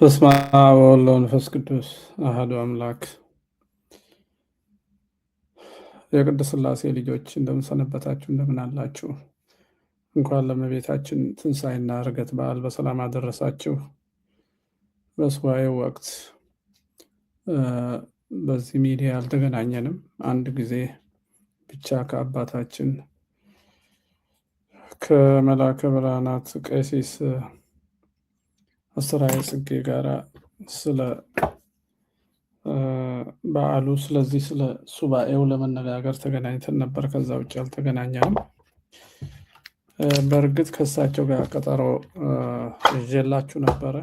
በስመ አብ ወወልድ ወመንፈስ ቅዱስ አሐዱ አምላክ። የቅድስት ሥላሴ ልጆች እንደምን ሰነበታችሁ? እንደምን አላችሁ? እንኳን ለእመቤታችን ትንሣኤና ዕርገት በዓል በሰላም አደረሳችሁ። በሱባኤው ወቅት በዚህ ሚዲያ አልተገናኘንም። አንድ ጊዜ ብቻ ከአባታችን ከመላከ ብርሃናት ቀሲስ አስተርአየ ጽጌ ጋር ስለ በዓሉ ስለዚህ ስለ ሱባኤው ለመነጋገር ተገናኝተን ነበር። ከዛ ውጭ አልተገናኘንም። በእርግጥ ከእሳቸው ጋር ቀጠሮ ይዤላችሁ ነበረ።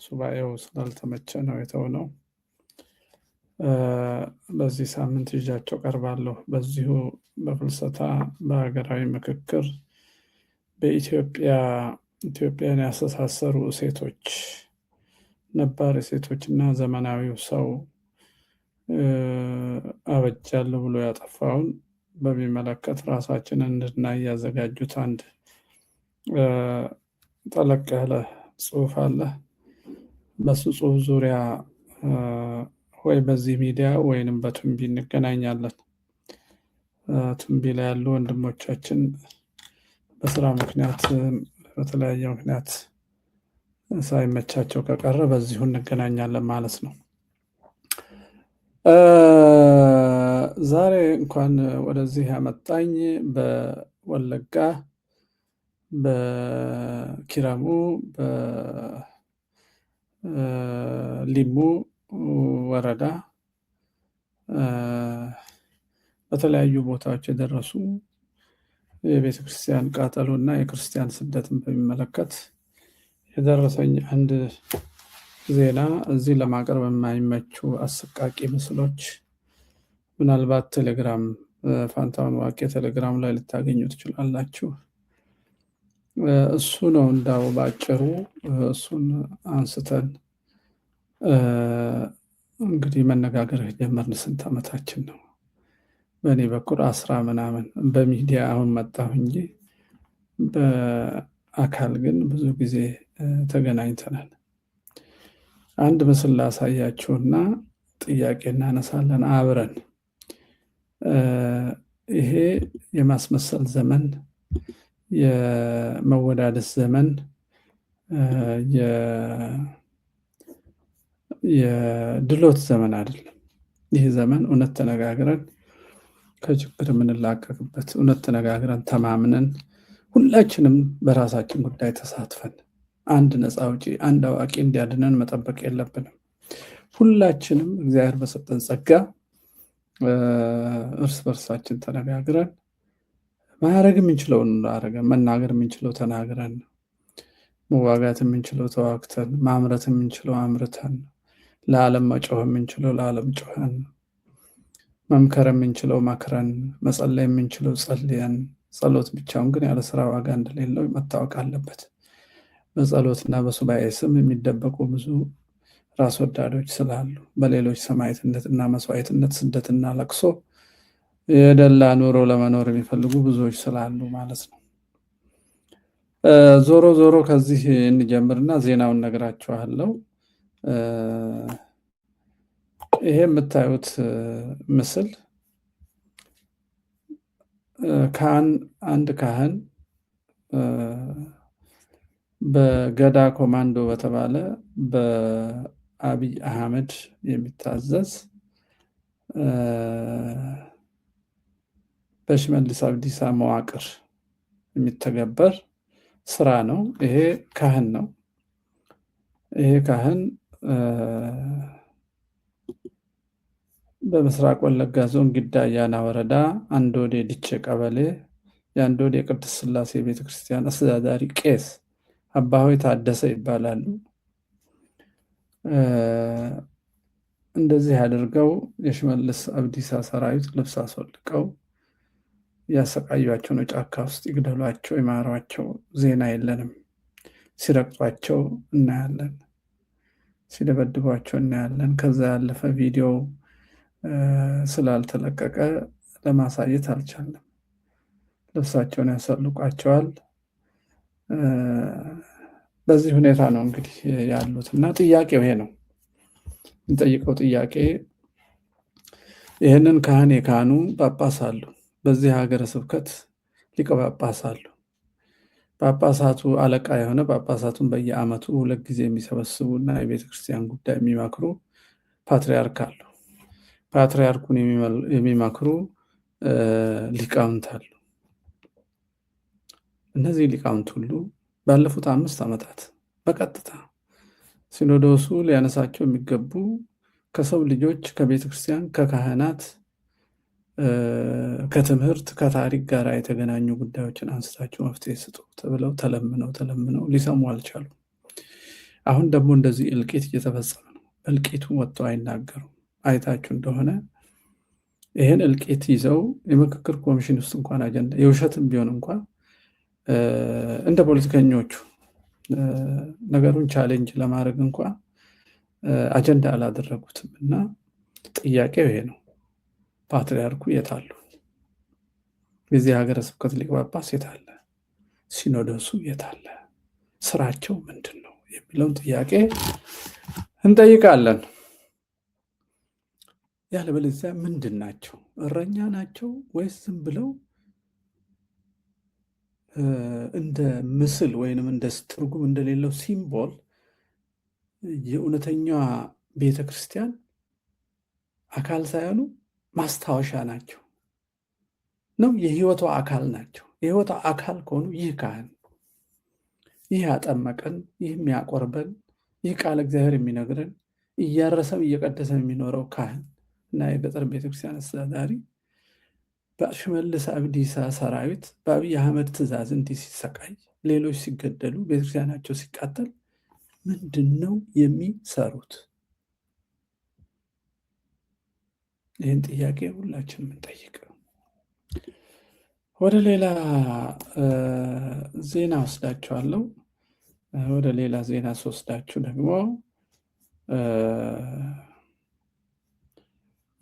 ሱባኤው ስላልተመቸ ነው የተውነው። በዚህ ሳምንት ይዣቸው ቀርባለሁ። በዚሁ በፍልሰታ በሀገራዊ ምክክር ኢትዮጵያን ያስተሳሰሩ እሴቶች፣ ነባር እሴቶችና ዘመናዊው ሰው አበጃለሁ ብሎ ያጠፋውን በሚመለከት ራሳችንን እንድናይ ያዘጋጁት አንድ ጠለቅ ያለ ጽሑፍ አለ። በሱ ጽሑፍ ዙሪያ ወይ በዚህ ሚዲያ ወይንም በቱንቢ እንገናኛለን። ቱንቢ ላይ ያሉ ወንድሞቻችን በስራ ምክንያት በተለያየ ምክንያት ሳይመቻቸው ከቀረ በዚሁ እንገናኛለን ማለት ነው። ዛሬ እንኳን ወደዚህ ያመጣኝ በወለጋ በኪረሙ በሊሙ ወረዳ በተለያዩ ቦታዎች የደረሱ የቤተ ክርስቲያን ቃጠሎ እና የክርስቲያን ስደትን በሚመለከት የደረሰኝ አንድ ዜና እዚህ ለማቅረብ የማይመቹ አሰቃቂ ምስሎች ምናልባት ቴሌግራም ፋንታሁን ዋቄ ቴሌግራም ላይ ልታገኙ ትችላላችሁ። እሱ ነው እንዳው ባጭሩ እሱን አንስተን እንግዲህ መነጋገር ጀመርን። ስንት ዓመታችን ነው? በእኔ በኩል 10 ምናምን በሚዲያ አሁን መጣሁ እንጂ በአካል ግን ብዙ ጊዜ ተገናኝተናል። አንድ ምስል ላሳያችሁና ጥያቄ እናነሳለን አብረን። ይሄ የማስመሰል ዘመን፣ የመወዳደስ ዘመን፣ የድሎት ዘመን አይደለም። ይህ ዘመን እውነት ተነጋግረን ከችግር የምንላቀቅበት፣ እውነት ተነጋግረን ተማምነን ሁላችንም በራሳችን ጉዳይ ተሳትፈን አንድ ነፃ አውጪ አንድ አዋቂ እንዲያድነን መጠበቅ የለብንም። ሁላችንም እግዚአብሔር በሰጠን ጸጋ እርስ በርሳችን ተነጋግረን ማድረግ የምንችለውን አድርገን መናገር የምንችለው ተናግረን መዋጋት የምንችለው ተዋግተን ማምረት የምንችለው አምርተን ለዓለም መጮህ የምንችለው ለዓለም ጮኸን መምከር የምንችለው መክረን መጸለይ የምንችለው ጸልየን። ጸሎት ብቻውን ግን ያለ ስራ ዋጋ እንደሌለው መታወቅ አለበት። በጸሎትና በሱባኤ ስም የሚደበቁ ብዙ ራስ ወዳዶች ስላሉ በሌሎች ሰማዕትነትና መስዋዕትነት ስደትና ለቅሶ የደላ ኑሮ ለመኖር የሚፈልጉ ብዙዎች ስላሉ ማለት ነው። ዞሮ ዞሮ ከዚህ እንጀምርና ዜናውን ነግራችኋለሁ። ይሄ የምታዩት ምስል አንድ ካህን በገዳ ኮማንዶ በተባለ በአብይ አህመድ የሚታዘዝ በሽመልስ አብዲሳ መዋቅር የሚተገበር ስራ ነው። ይሄ ካህን ነው። ይሄ ካህን በምስራቅ ወለጋ ዞን ጊዳ አያና ወረዳ አንዶዴ ድቼ ቀበሌ የአንዶዴ የቅድስት ሥላሴ ቤተክርስቲያን አስተዳዳሪ ቄስ አባሆይ ታደሰ ይባላሉ። እንደዚህ አድርገው የሽመልስ አብዲሳ ሰራዊት ልብስ አስወልቀው ያሰቃዩአቸው ነው። ጫካ ውስጥ ይግደሏቸው ይማሯቸው ዜና የለንም። ሲረግጧቸው እናያለን፣ ሲደበድቧቸው እናያለን። ከዛ ያለፈ ቪዲዮ ስላልተለቀቀ ለማሳየት አልቻለም። ልብሳቸውን ያሰልቋቸዋል። በዚህ ሁኔታ ነው እንግዲህ ያሉት እና ጥያቄው ይሄ ነው። እንጠይቀው ጥያቄ ይህንን ካህን የካህኑ ጳጳስ አሉ። በዚህ ሀገረ ስብከት ሊቀ ጳጳስ አሉ። ጳጳሳቱ አለቃ የሆነ ጳጳሳቱን በየዓመቱ 2 ጊዜ የሚሰበስቡ እና የቤተክርስቲያን ጉዳይ የሚመክሩ ፓትርያርክ አሉ። ፓትርያርኩን የሚመክሩ ሊቃውንት አሉ። እነዚህ ሊቃውንት ሁሉ ባለፉት 5 ዓመታት በቀጥታ ሲኖዶሱ ሊያነሳቸው የሚገቡ ከሰው ልጆች፣ ከቤተክርስቲያን፣ ከካህናት፣ ከትምህርት፣ ከታሪክ ጋር የተገናኙ ጉዳዮችን አንስታችሁ መፍትሄ ስጡ ተብለው ተለምነው ሊሰሙ አልቻሉም። አሁን ደግሞ እንደዚህ እልቂት እየተፈጸመ ነው። እልቂቱ ወጥተው አይናገሩም። አይታችሁ እንደሆነ ይህን እልቂት ይዘው የምክክር ኮሚሽን ውስጥ እንኳን አጀንዳ የውሸትም ቢሆን እንኳን እንደ ፖለቲከኞቹ ነገሩን ቻሌንጅ ለማድረግ እንኳን አጀንዳ አላደረጉትም እና ጥያቄው ይሄ ነው። ፓትርያርኩ የት አሉ? የዚህ ሀገረ ስብከት ሊቀ ጳጳስ የት አለ? ሲኖዶሱ የት አለ? ስራቸው ምንድን ነው የሚለውን ጥያቄ እንጠይቃለን። ያለበለዚያ ምንድን ናቸው? እረኛ ናቸው ወይስ ዝም ብለው እንደ ምስል ወይንም እንደ ትርጉም እንደሌለው ሲምቦል የእውነተኛዋ ቤተ ክርስቲያን አካል ሳይሆኑ ማስታወሻ ናቸው ነው? የህይወቷ አካል ናቸው። የህይወቷ አካል ከሆኑ ይህ ካህን፣ ይህ ያጠመቀን፣ ይህ የሚያቆርበን፣ ይህ ቃል እግዚአብሔር የሚነግረን እያረሰም እየቀደሰም የሚኖረው ካህን እና የገጠር ቤተክርስቲያን አስተዳዳሪ በሽመልስ አብዲሳ ሰራዊት በአብይ አህመድ ትእዛዝ እንዲህ ሲሰቃይ፣ ሌሎች ሲገደሉ፣ ቤተክርስቲያናቸው ሲቃጠል ምንድን ነው የሚሰሩት? ይህን ጥያቄ ሁላችን የምንጠይቅ። ወደ ሌላ ዜና ወስዳችኋለሁ። ወደ ሌላ ዜና ስወስዳችሁ ደግሞ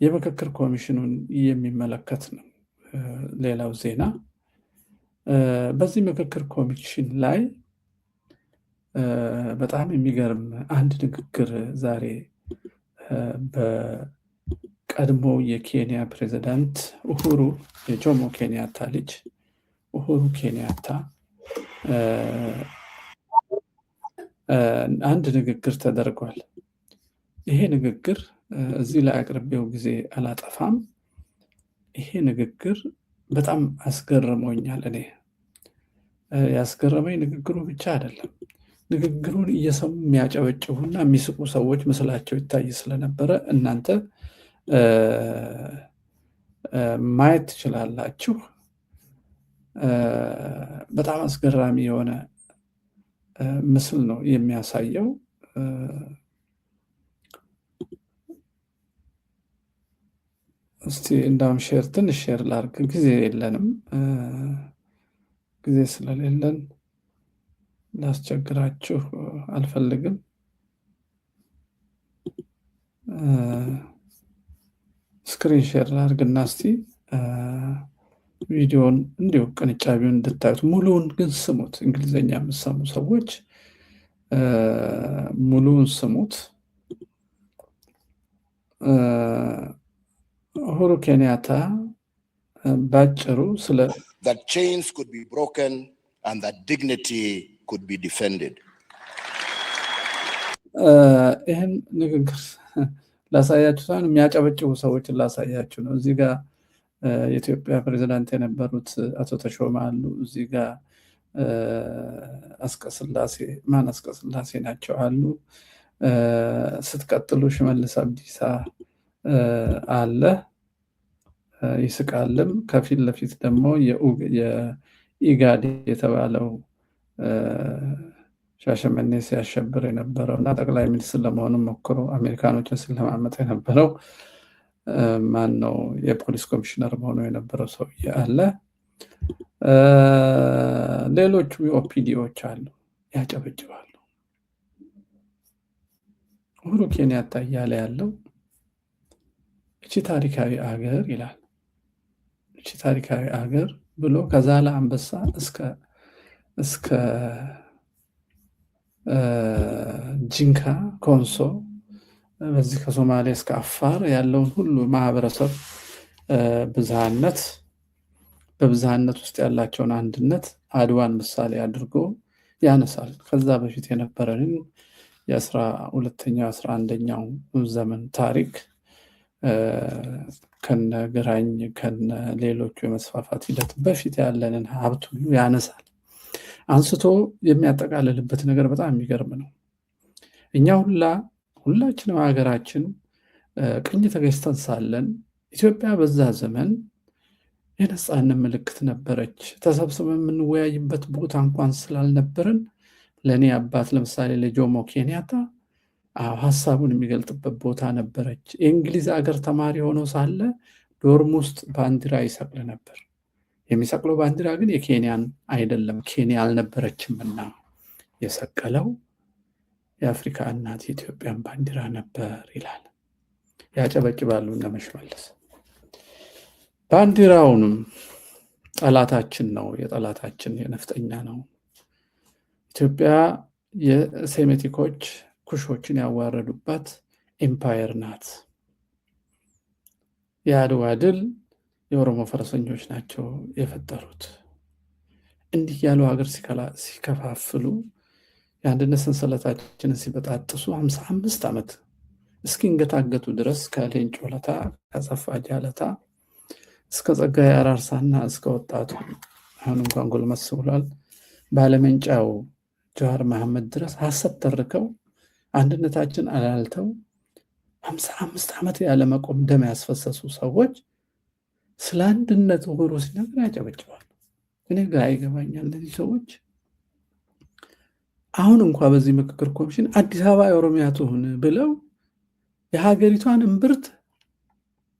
የምክክር ኮሚሽኑን የሚመለከት ነው። ሌላው ዜና በዚህ ምክክር ኮሚሽን ላይ በጣም የሚገርም አንድ ንግግር ዛሬ በቀድሞ የኬንያ ፕሬዚዳንት ኡሁሩ የጆሞ ኬንያታ ልጅ ኡሁሩ ኬንያታ አንድ ንግግር ተደርጓል። ይሄ ንግግር እዚህ ላይ አቅርቤው ጊዜ አላጠፋም። ይሄ ንግግር በጣም አስገርሞኛል። እኔ ያስገረመኝ ንግግሩ ብቻ አይደለም፣ ንግግሩን እየሰሙ የሚያጨበጭቡና የሚስቁ ሰዎች ምስላቸው ይታይ ስለነበረ እናንተ ማየት ትችላላችሁ። በጣም አስገራሚ የሆነ ምስል ነው የሚያሳየው። እስቲ እንዳውም ትንሽ ሼር ላድርግ። ጊዜ የለንም። ጊዜ ስለሌለን ላስቸግራችሁ አልፈልግም። ስክሪን ሼር ላድርግና እስቲ ቪዲዮን እንዲሁ ቅንጫቢውን እንድታዩት፣ ሙሉውን ግን ስሙት። እንግሊዝኛ የምትሰሙ ሰዎች ሙሉውን ስሙት። ኡሁሩ ኬንያታ ባጭሩ ስለ that chains could be broken and that dignity could be defended. ይህን ንግግር ላሳያችሁ ሳይሆን የሚያጨበጭቡ ሰዎችን ላሳያችሁ ነው። እዚህ ጋር የኢትዮጵያ ፕሬዚዳንት የነበሩት አቶ ተሾመ አሉ። እዚህ ጋር አስቀስላሴ ናቸው አሉ። ስትቀጥሉ ሽመልስ አብዲሳ አለ፣ ይስቃልም። ከፊት ለፊት ደግሞ የኢጋድ የተባለው ሻሸመኔ ሲያሸብር የነበረው እና ጠቅላይ ሚኒስትር ለመሆኑ ሞክሮ አሜሪካኖችን ስለማመጥ የነበረው ማን ነው? የፖሊስ ኮሚሽነር መሆኑ የነበረው ሰውዬ አለ። ሌሎቹ የኦፒዲዎች አሉ፣ ያጨበጭባሉ። ኡሁሩ ኬንያታ እያለ ያለው እቺ ታሪካዊ አገር ይላል። እቺ ታሪካዊ አገር ብሎ ከዛላ አንበሳ እስከ ጂንካ፣ ኮንሶ በዚህ ከሶማሌ እስከ አፋር ያለውን ሁሉ ማህበረሰብ ብዝሃነት በብዝሃነት ውስጥ ያላቸውን አንድነት አድዋን ምሳሌ አድርጎ ያነሳል። ከዛ በፊት የነበረንን የ12ኛው 11ኛው ዘመን ታሪክ ከነ ግራኝ ከነ ሌሎቹ የመስፋፋት ሂደት በፊት ያለንን ሀብት ሁሉ ያነሳል። አንስቶ የሚያጠቃልልበት ነገር በጣም የሚገርም ነው። እኛ ሁላችንም ሀገራችን ቅኝ ተገዝተን ሳለን ኢትዮጵያ በዛ ዘመን የነፃነት ምልክት ነበረች። ተሰብስበን የምንወያይበት ቦታ እንኳን ስላልነበረን ለእኔ አባት ለምሳሌ ለጆሞ ኬንያታ ሀሳቡን የሚገልጥበት ቦታ ነበረች። የእንግሊዝ አገር ተማሪ ሆኖ ሳለ ዶርም ውስጥ ባንዲራ ይሰቅል ነበር። የሚሰቅለው ባንዲራ ግን የኬንያን አይደለም፣ ኬንያ አልነበረችምና የሰቀለው የአፍሪካ እናት የኢትዮጵያን ባንዲራ ነበር ይላል። ያጨበጭባሉ እነ ሽመልስ። ባንዲራውንም ጠላታችን ነው፣ የጠላታችን የነፍጠኛ ነው። ኢትዮጵያ የሴሜቲኮች ኩሾችን ያዋረዱባት ኤምፓየር ናት። የአድዋ ድል የኦሮሞ ፈረሰኞች ናቸው የፈጠሩት። እንዲህ ያሉ ሀገር ሲከፋፍሉ የአንድነት ሰንሰለታችንን ሲበጣጥሱ 55 ዓመት እስኪንገታገቱ ድረስ ከሌንጮ ለታ ከአሰፋ ጃለታ እስከ ጸጋዬ አራርሳና እስከ ወጣቱ አሁን እንኳን ጎልመስ ብሏል ባለመንጫው ጀዋር መሐመድ ድረስ ሀሰት ተርከው አንድነታችን አላልተው 55 ዓመት ያለመቆም ደም ያስፈሰሱ ሰዎች ስለ አንድነት ወሩ ሲነግር ያጨበጭባል። እኔ ጋር ይገባኛል። እነዚህ ሰዎች አሁን እንኳ በዚህ ምክክር ኮሚሽን አዲስ አበባ የኦሮሚያ ትሁን ብለው የሀገሪቷን እምብርት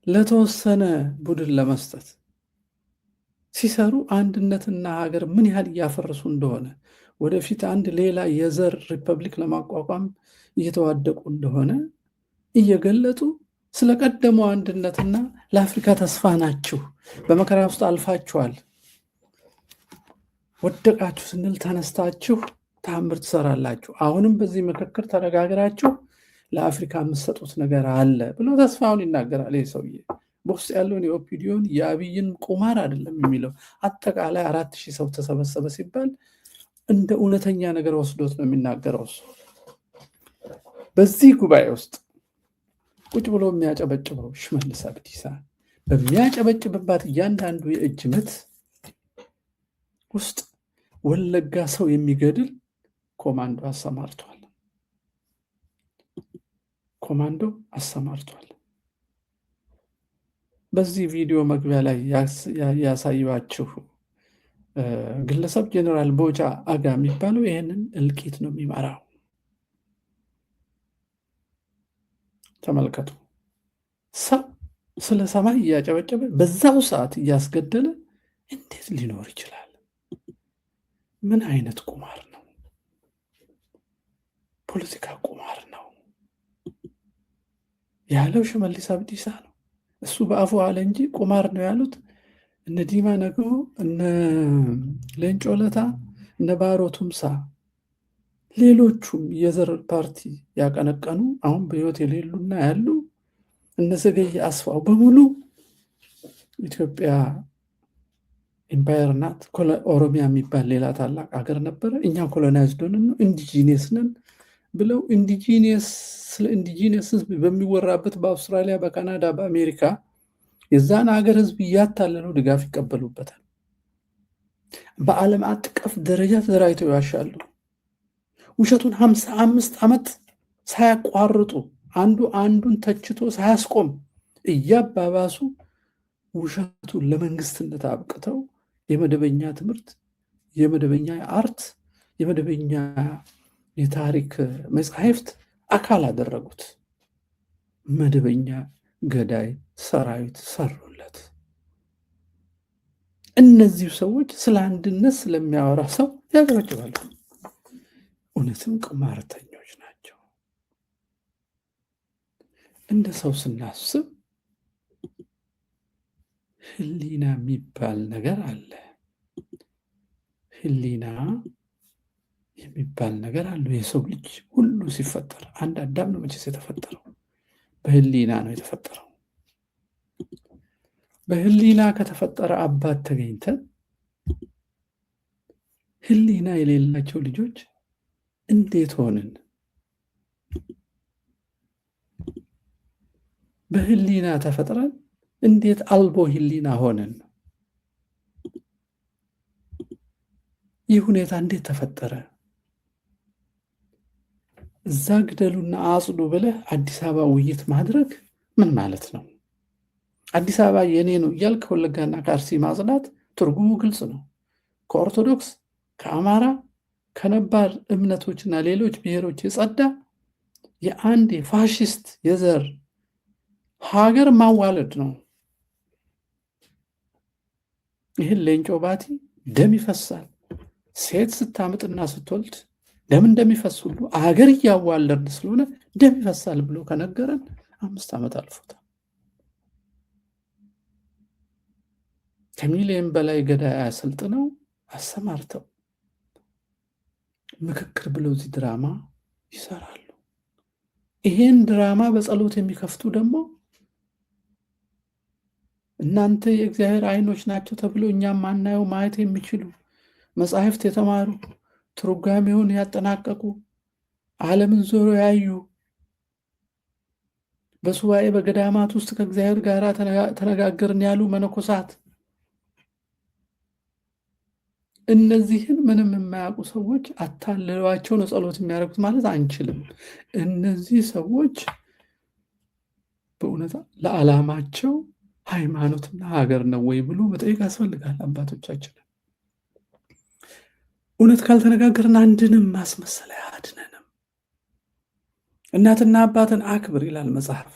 ለተወሰነ ቡድን ለመስጠት ሲሰሩ አንድነትና ሀገር ምን ያህል እያፈረሱ እንደሆነ ወደፊት አንድ ሌላ የዘር ሪፐብሊክ ለማቋቋም እየተዋደቁ እንደሆነ እየገለጡ ስለቀደመው አንድነትና ለአፍሪካ ተስፋ ናችሁ፣ በመከራ ውስጥ አልፋችኋል፣ ወደቃችሁ ስንል ተነስታችሁ ተአምር ትሰራላችሁ፣ አሁንም በዚህ ምክክር ተነጋግራችሁ ለአፍሪካ የምትሰጡት ነገር አለ ብሎ ተስፋውን ይናገራል። ይህ ሰውዬ በውስጥ ያለውን የኦፒዲዮን የአብይን ቁማር አይደለም የሚለው። አጠቃላይ 4000 ሰው ተሰበሰበ ሲባል እንደ እውነተኛ ነገር ወስዶት ነው የሚናገረው። እሱ በዚህ ጉባኤ ውስጥ ቁጭ ብሎ የሚያጨበጭበው ሽመልስ አብዲሳ በሚያጨበጭብባት እያንዳንዱ የእጅ ምት ውስጥ ወለጋ ሰው የሚገድል ኮማንዶ አሰማርቷል። በዚህ ቪዲዮ መግቢያ ላይ ያሳየኋችሁ ግለሰብ ጀነራል ቦጫ አጋ የሚባለው ይህንን እልቂት ነው የሚመራው። ተመልከቱ። ሰው ስለ ሰማይ እያጨበጨበ በዛው ሰዓት እያስገደለ እንዴት ሊኖር ይችላል? ምን አይነት ቁማር ነው? ፖለቲካ ቁማር ነው ያለው ሽመልስ አብዲሳ ነው። እሱ በአፉ አለ እንጂ ቁማር ነው ያሉት እነ ዲማ ነገዎ፣ እነ ሌንጮ ለታ፣ እነ ባሮ ቱምሳ፣ ሌሎቹም የዘር ፓርቲ ያቀነቀኑ አሁን በህይወት የሌሉና ያሉ እነ ዘገየ አስፋው በሙሉ ኢትዮጵያ ኤምፓየር ናት፣ ኦሮሚያ የሚባል ሌላ ታላቅ ሀገር ነበረ፣ እኛ ኮሎናይዝድ ሆነን ነው ኢንዲጂኒየስ ነን ብለው ስለ ኢንዲጂኒየስ ህዝብ በሚወራበት በአውስትራሊያ፣ በካናዳ፣ በአሜሪካ የዛን ሀገር ህዝብ እያታለሉ ድጋፍ ይቀበሉበታል። በዓለም አቀፍ ደረጃ ተደራጅተው ይዋሻሉ። ውሸቱን 55 ዓመት ሳያቋርጡ አንዱ አንዱን ተችቶ ሳያስቆም እያባባሱ ውሸቱን ለመንግስትነት አብቅተው የመደበኛ ትምህርት፣ የመደበኛ አርት፣ የመደበኛ የታሪክ መጽሐፍት አካል አደረጉት። መደበኛ ገዳይ ሰራዊት ሰሩለት። እነዚህ ሰዎች ስለ አንድነት ስለሚያወራ ሰው ያጨበጭባሉ። እውነትም ቁማርተኞች ናቸው። እንደ ሰው ስናስብ ህሊና የሚባል ነገር አለ። ህሊና የሚባል ነገር አለው። የሰው ልጅ ሁሉ ሲፈጠር አንድ አዳም ነው መቼስ የተፈጠረው፣ በህሊና ነው የተፈጠረው። በህሊና ከተፈጠረ አባት ተገኝተን ህሊና የሌላቸው ልጆች እንዴት ሆንን? በህሊና ተፈጥረን እንዴት አልቦ ህሊና ሆንን? ይህ ሁኔታ እንዴት ተፈጠረ? እዛ ግደሉና አጽዱ ብለህ አዲስ አበባ ውይይት ማድረግ ምን ማለት ነው? አዲስ አበባ የኔ ነው እያልክ ከወለጋና ከአርሲ ማጽዳት ትርጉሙ ግልጽ ነው። ከኦርቶዶክስ፣ ከአማራ፣ ከነባር እምነቶችና ሌሎች ብሔሮች የጸዳ የአንድ የፋሽስት የዘር ሀገር ማዋለድ ነው። ይህን ሌንጮ ባቲ ደም ይፈሳል። ሴት ስታምጥና ስትወልድ ደም እንደሚፈስ ሁሉ አገር እያዋለድ ስለሆነ ደም ይፈሳል ብሎ ከነገረን 5 ዓመት አልፎታል። ከሚሊዮን በላይ ገዳይ አሰልጥነው አሰማርተው ምክክር ብለው እዚህ ድራማ ይሰራሉ። ይሄን ድራማ በጸሎት የሚከፍቱ ደግሞ እናንተ የእግዚአብሔር አይኖች ናቸው ተብሎ እኛም ማናየው ማየት የሚችሉ መጻሕፍት የተማሩ ትርጓሜውን ያጠናቀቁ ዓለምን ዞሮ ያዩ በሱባኤ በገዳማት ውስጥ ከእግዚአብሔር ጋር ተነጋገርን ያሉ መነኮሳት፣ እነዚህን ምንም የማያውቁ ሰዎች አታለሏቸው ነው ጸሎት የሚያደርጉት ማለት አንችልም። እነዚህ ሰዎች በእውነታ ለዓላማቸው ሃይማኖትና ሀገር ነው ወይ ብሎ መጠየቅ ያስፈልጋል። አባቶቻችን እውነት ካልተነጋገርን አንድንም ማስመሰል አያድነንም። እናትና አባትን አክብር ይላል መጽሐፍ።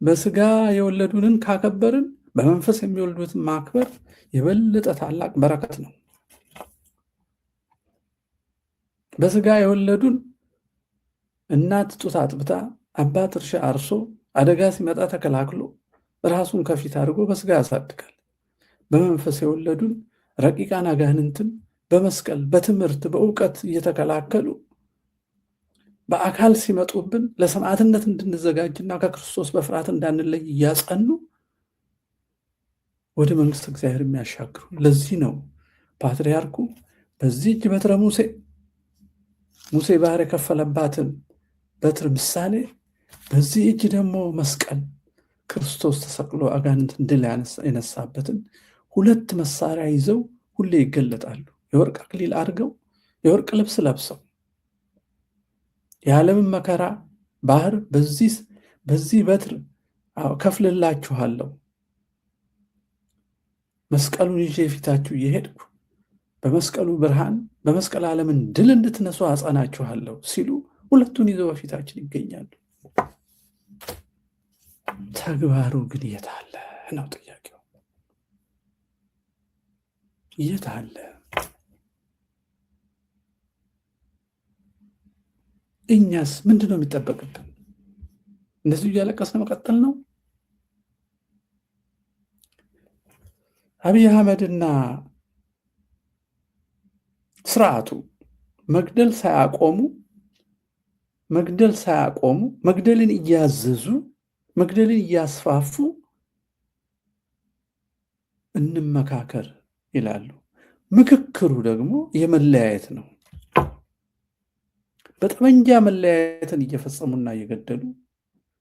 በስጋ የወለዱንን ካከበርን በመንፈስ የሚወልዱትን ማክበር የበለጠ ታላቅ በረከት ነው። በስጋ የወለዱን እናት ጡት አጥብታ አባት እርሻ አርሶ አደጋ ሲመጣ ተከላክሎ ራሱን ከፊት አድርጎ በስጋ ያሳድጋል። በመንፈስ የወለዱን ረቂቃን አጋንንትን በመስቀል በትምህርት በእውቀት እየተከላከሉ በአካል ሲመጡብን ለሰማዕትነት እንድንዘጋጅና ከክርስቶስ በፍርሃት እንዳንለይ እያጸኑ ወደ መንግስት እግዚአብሔር የሚያሻግሩ። ለዚህ ነው ፓትርያርኩ በዚህ እጅ በትረ ሙሴ ባህር የከፈለባትን በትር ምሳሌ፣ በዚህ እጅ ደግሞ መስቀል ክርስቶስ ተሰቅሎ አጋንንትን ድል የነሳበትን 2 መሳሪያ ይዘው ሁሌ ይገለጣሉ። የወርቅ አክሊል አድርገው የወርቅ ልብስ ለብሰው የዓለምን መከራ ባህር በዚህ በትር ከፍልላችኋለሁ፣ መስቀሉን ይዤ የፊታችሁ እየሄድኩ በመስቀሉ ብርሃን በመስቀል ዓለምን ድል እንድትነሱ አጸናችኋለሁ ሲሉ 2ቱን ይዘው በፊታችን ይገኛሉ። ተግባሩ ግን የት አለ ነው ጥያቄው። የት አለ? እኛስ ምንድን ነው የሚጠበቅብን? እንደዚሁ እያለቀስን መቀጠል ነው? አብይ አህመድና ስርዓቱ መግደል ሳያቆሙ መግደልን እያዘዙ መግደልን እያስፋፉ እንመካከር ይላሉ። ምክክሩ ደግሞ የመለያየት ነው። በጠመንጃ መለያየትን እየፈጸሙና እየገደሉ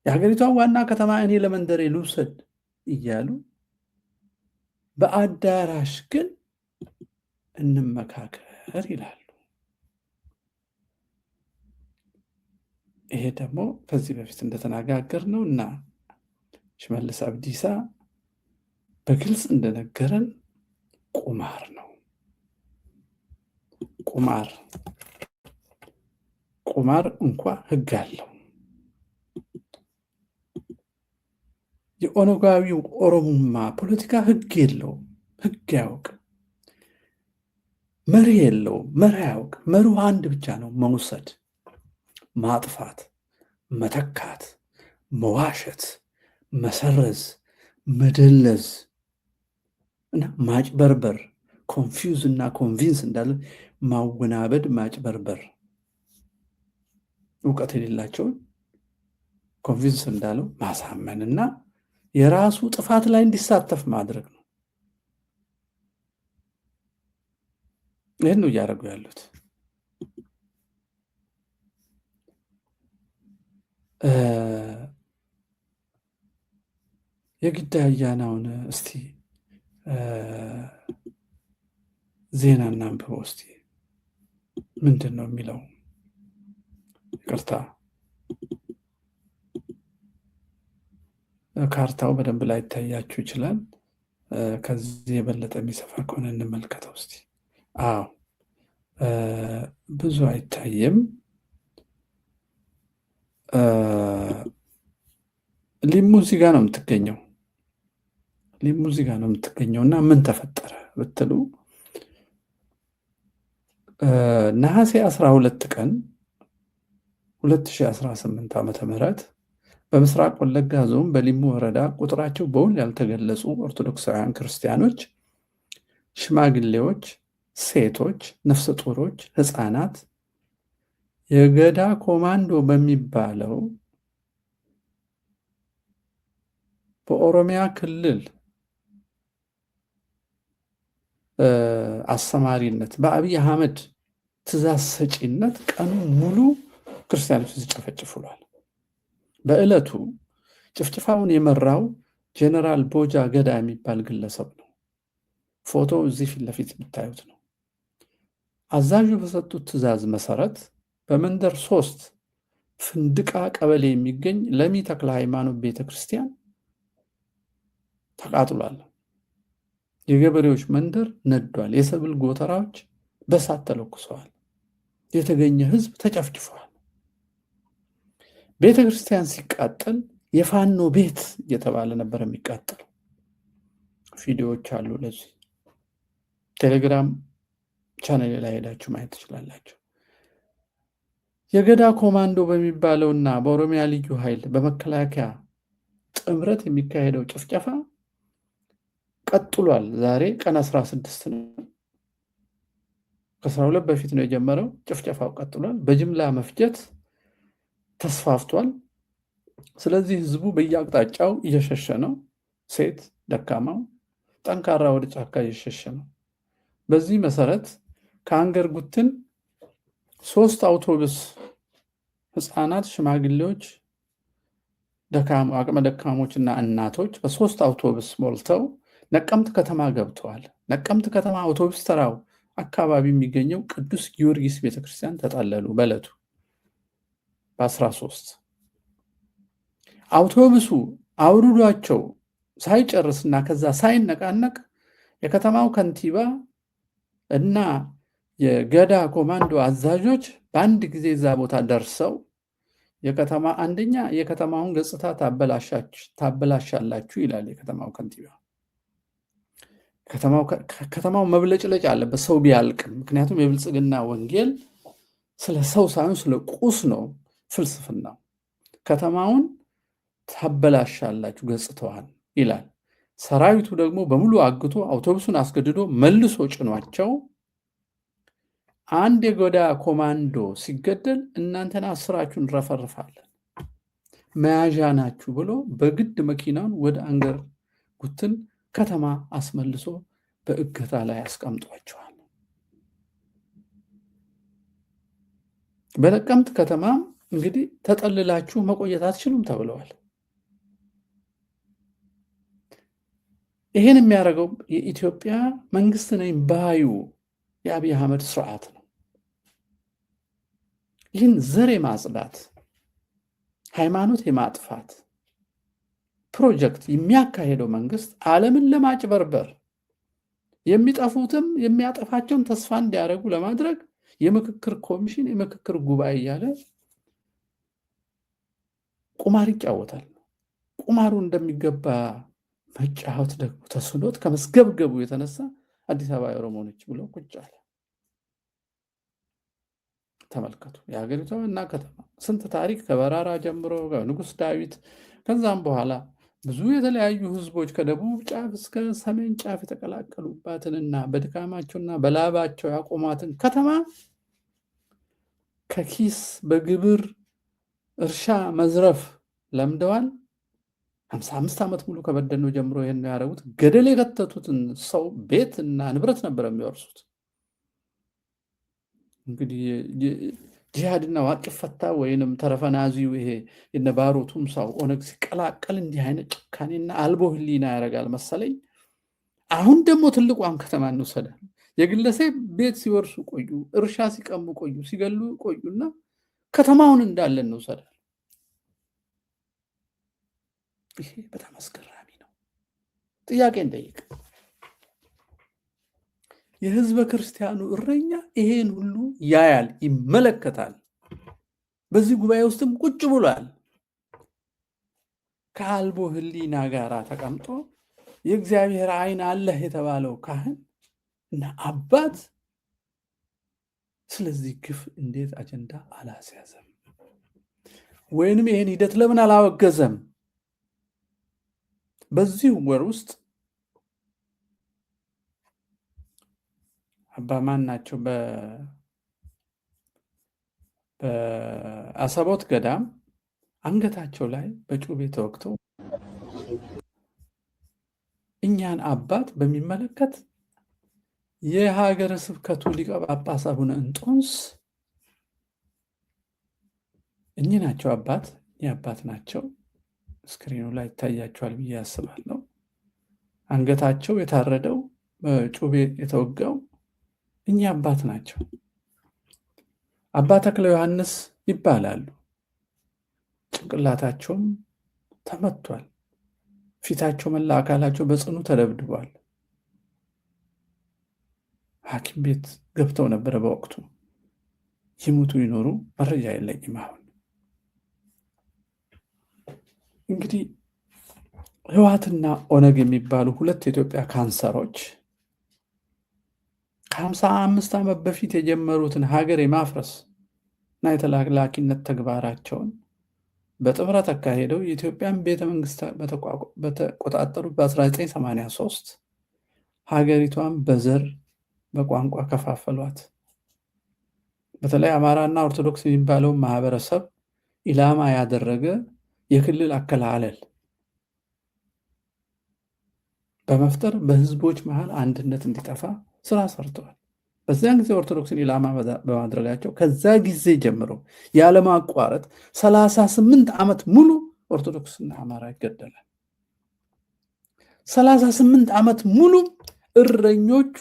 የሀገሪቷን ዋና ከተማ እኔ ለመንደሬ ልውሰድ እያሉ በአዳራሽ ግን እንመካከር ይላሉ። ይሄ ደግሞ ከዚህ በፊት እንደተነጋገርነው እና ሽመልስ አብዲሳ በግልጽ እንደነገረን ቁማር ነው። ቁማር እንኳ ሕግ አለው። የኦነጋዊው ኦሮሞማ ፖለቲካ ሕግ የለውም። ሕግ አያውቅም። መሪ የለውም። መሪ አያውቅም። መሪው አንድ ብቻ ነው፣ መውሰድ፣ ማጥፋት፣ መተካት፣ መዋሸት፣ መሰረዝ፣ መደለዝ እና ማጭበርበር፣ ኮንፊውዝ እና ኮንቪንስ እንዳለ ማወናበድ፣ ማጭበርበር፣ እውቀት የሌላቸውን ኮንቪንስ እንዳለው ማሳመንና የራሱ ጥፋት ላይ እንዲሳተፍ ማድረግ ነው። ይህን ነው እያደረጉ ያሉት። የግድ አያናውን እስቲ ዜና እናንብበው እስቲ ምንድን ነው የሚለው? ይቅርታ ካርታው በደንብ ላይ ይታያችሁ ይችላል። ከዚህ የበለጠ የሚሰፋ ከሆነ እንመልከተው እስቲ። አዎ ብዙ አይታይም። ሊሙ እዚህ ጋር ነው የምትገኘው። ሊሙ እዚህ ጋር ነው የምትገኘው እና ምን ተፈጠረ ብትሉ ነሐሴ 12 ቀን 2018 ዓመተ ምህረት በምስራቅ ወለጋ ዞን በሊሙ ወረዳ ቁጥራቸው በውል ያልተገለጹ ኦርቶዶክሳውያን ክርስቲያኖች፣ ሽማግሌዎች፣ ሴቶች፣ ነፍሰ ጡሮች፣ ህፃናት የገዳ ኮማንዶ በሚባለው በኦሮሚያ ክልል አሰማሪነት በአብይ አህመድ ትእዛዝ ሰጪነት ቀኑ ሙሉ ክርስቲያኖች ሲጨፈጭፉ ውለዋል። በዕለቱ ጭፍጭፋውን የመራው ጀነራል ቦጃ ገዳ የሚባል ግለሰብ ነው። ፎቶ እዚህ ፊት ለፊት የምታዩት ነው። አዛዡ በሰጡት ትእዛዝ መሰረት በመንደር 3 ፍንድቃ ቀበሌ የሚገኝ ለሚ ተክለ ሃይማኖት ቤተክርስቲያን ተቃጥሏል። የገበሬዎች መንደር ነዷል። የሰብል ጎተራዎች በሳት ተለኩሰዋል። የተገኘ ህዝብ ተጨፍጭፏል። ቤተክርስቲያን ሲቃጠል የፋኖ ቤት እየተባለ ነበር የሚቃጠለው። ቪዲዮዎች አሉ። ለዚህ ቴሌግራም ቻናል ላይ ሄዳችሁ ማየት ትችላላችሁ። የገዳ ኮማንዶ በሚባለውና በኦሮሚያ ልዩ ኃይል በመከላከያ ጥምረት የሚካሄደው ጭፍጨፋ ቀጥሏል። ዛሬ ቀን 16 ነው። ከ12 በፊት ነው የጀመረው። ጭፍጨፋው ቀጥሏል። በጅምላ መፍጀት ተስፋፍቷል። ስለዚህ ህዝቡ በየአቅጣጫው እየሸሸ ነው። ሴት ደካማው፣ ጠንካራ ወደ ጫካ እየሸሸ ነው። በዚህ መሰረት ከአንገር ጉትን 3 አውቶቡስ ህፃናት፣ ሽማግሌዎች፣ አቅመ ደካሞችና እናቶች በ3 አውቶቡስ ሞልተው ነቀምት ከተማ ገብተዋል። ነቀምት ከተማ አውቶቡስ ተራው አካባቢ የሚገኘው ቅዱስ ጊዮርጊስ ቤተክርስቲያን ተጠለሉ። በዕለቱ በ13 አውቶቡሱ አውርዷቸው ሳይጨርስና ከዛ ሳይነቃነቅ የከተማው ከንቲባ እና የገዳ ኮማንዶ አዛዦች በአንድ ጊዜ እዛ ቦታ ደርሰው አንደኛ የከተማውን ገጽታ ታበላሻላችሁ ይላል የከተማው ከንቲባ። ከተማው መብለጭለጭ አለበት ሰው ቢያልቅም። ምክንያቱም የብልጽግና ወንጌል ስለ ሰው ሳይሆን ስለ ቁስ ነው ፍልስፍናው። ከተማውን ታበላሻላችሁ ገጽታዋን ይላል። ሰራዊቱ ደግሞ በሙሉ አግቶ አውቶቡሱን አስገድዶ መልሶ ጭኗቸው አንድ የገዳ ኮማንዶ ሲገደል እናንተን 10 እንረፈርፋለን መያዣ ናችሁ ብሎ በግድ መኪናውን ወደ አንገር ጉትን ከተማ አስመልሶ በእገታ ላይ አስቀምጧቸዋል። በነቀምት ከተማ እንግዲህ ተጠልላችሁ መቆየት አትችሉም ተብለዋል። ይህን የሚያደርገው የኢትዮጵያ መንግስት ነኝ ባዩ የአብይ አህመድ ስርዓት ነው። ይህን ዘር የማጽዳት ሃይማኖት የማጥፋት ፕሮጀክት የሚያካሄደው መንግስት ዓለምን ለማጭበርበር የሚጠፉትም የሚያጠፋቸውን ተስፋ እንዲያደርጉ ለማድረግ የምክክር ኮሚሽን የምክክር ጉባኤ እያለ ቁማር ይጫወታል። ቁማሩ እንደሚገባ መጫወት ደግሞ ተስኖት ከመስገብገቡ የተነሳ አዲስ አበባ የኦሮሞ ነች ብሎ ቁጭ አለ። ተመልከቱ። የሀገሪቷ ዋና ከተማ ስንት ታሪክ ከበራራ ጀምሮ ንጉስ ዳዊት ከዛም በኋላ ብዙ የተለያዩ ህዝቦች ከደቡብ ጫፍ እስከ ሰሜን ጫፍ የተቀላቀሉባትንና በድካማቸውና በላባቸው ያቆሟትን ከተማ ከኪስ በግብር እርሻ መዝረፍ ለምደዋል። 55 ዓመት ሙሉ ከበደኖ ጀምሮ ይሄን ያደረጉት ገደል የከተቱትን ሰው ቤት እና ንብረት ነበር የሚወርሱት። እንግዲህ ጂሃድና ዋቂ ፈታ ወይንም ተረፈናዚው ይሄ የነባሮ ቱምሳው ኦነግ ሲቀላቀል እንዲህ አይነት ጭካኔና አልቦ ህሊና ያደርጋል መሰለኝ። አሁን ደግሞ ትልቋን ከተማ እንውሰዳል። የግለሰብ ቤት ሲወርሱ ቆዩ፣ እርሻ ሲቀሙ ቆዩ፣ ሲገሉ ቆዩና ከተማውን እንዳለ እንውሰዳል። ይሄ በጣም አስገራሚ ነው። ጥያቄ እንጠይቅ። የህዝበ ክርስቲያኑ እረኛ ይሄን ሁሉ ያያል፣ ይመለከታል። በዚህ ጉባኤ ውስጥም ቁጭ ብሏል። ከአልቦ ህሊና ጋር ተቀምጦ የእግዚአብሔር ዓይን አለህ የተባለው ካህን እና አባት ስለዚህ ግፍ እንዴት አጀንዳ አላስያዘም? ወይንም ይሄን ሂደት ለምን አላወገዘም? በዚህ ወር ውስጥ አባማን ናቸው በአሰቦት ገዳም አንገታቸው ላይ በጩቤ ተወግተው እኛን አባት በሚመለከት የሀገረ ስብከቱ ሊቀ ጳጳስ አቡነ እንጦንስ እኚህ ናቸው አባት፣ የአባት ናቸው። ስክሪኑ ላይ ይታያቸዋል ብዬ አስባለሁ። አንገታቸው የታረደው በጩቤ የተወጋው እኚህ አባት ናቸው። አባ ተክለ ዮሐንስ ይባላሉ። ጭንቅላታቸውም ተመቷል። ፊታቸው መላ አካላቸው በጽኑ ተደብድቧል። ሐኪም ቤት ገብተው ነበረ በወቅቱ። ይሙቱ ይኖሩ መረጃ የለኝም። አሁን እንግዲህ ህወሓትና ኦነግ የሚባሉ ሁለት የኢትዮጵያ ካንሰሮች ከ55 ዓመት በፊት የጀመሩትን ሀገር የማፍረስ እና የተላላኪነት ተግባራቸውን በጥምረት አካሄደው የኢትዮጵያን ቤተ መንግስት በተቆጣጠሩት በ1983 ሀገሪቷን በዘር በቋንቋ ከፋፈሏት። በተለይ አማራና ኦርቶዶክስ የሚባለው ማህበረሰብ ኢላማ ያደረገ የክልል አከላለል በመፍጠር በህዝቦች መሃል አንድነት እንዲጠፋ ስራ ሰርተዋል። በዚያን ጊዜ ኦርቶዶክስን ኢላማ በማድረጋቸው ከዛ ጊዜ ጀምሮ ያለማቋረጥ 38 ዓመት ሙሉ ኦርቶዶክስና አማራ ይገደላል። 38 ዓመት ሙሉ እረኞቹ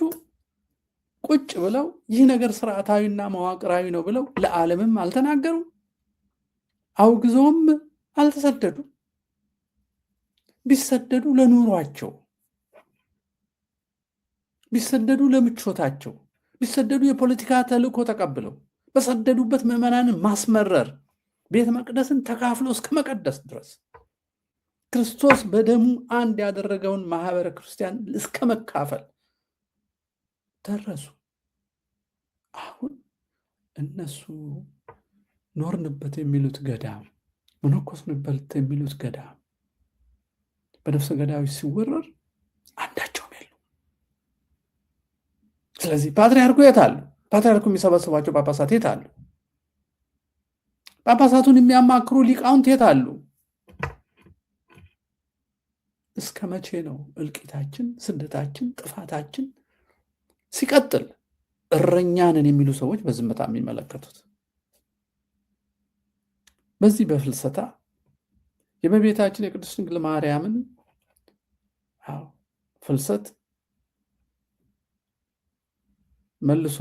ቁጭ ብለው ይህ ነገር ስርዓታዊና መዋቅራዊ ነው ብለው ለዓለምም አልተናገሩም፣ አውግዘውም አልተሰደዱም። ቢሰደዱ ለኑሯቸው፣ ቢሰደዱ ለምቾታቸው፣ ቢሰደዱ የፖለቲካ ተልእኮ ተቀብለው በሰደዱበት ምዕመናንን ማስመረር፣ ቤተ መቅደስን ተካፍሎ እስከ መቀደስ ድረስ ክርስቶስ በደሙ አንድ ያደረገውን ማህበረ ክርስቲያን እስከ መካፈል ደረሱ። አሁን እነሱ ኖርንበት የሚሉት ገዳም፣ መነኮስንበት የሚሉት ገዳም በነፍሰ ገዳዮች ሲወረር አንዳቸውም የሉ። ስለዚህ ፓትርያርኩ የት አሉ? ፓትርያርኩ የሚሰበስባቸው ጳጳሳት የት አሉ? ጳጳሳቱን የሚያማክሩ ሊቃውንት የት አሉ? እስከ መቼ ነው እልቂታችን፣ ስደታችን፣ ጥፋታችን ሲቀጥል እረኛንን የሚሉ ሰዎች በዝምታ የሚመለከቱት? በዚህ በፍልሰታ የእመቤታችን የቅድስት ድንግል ማርያምን ፍልሰት መልሶ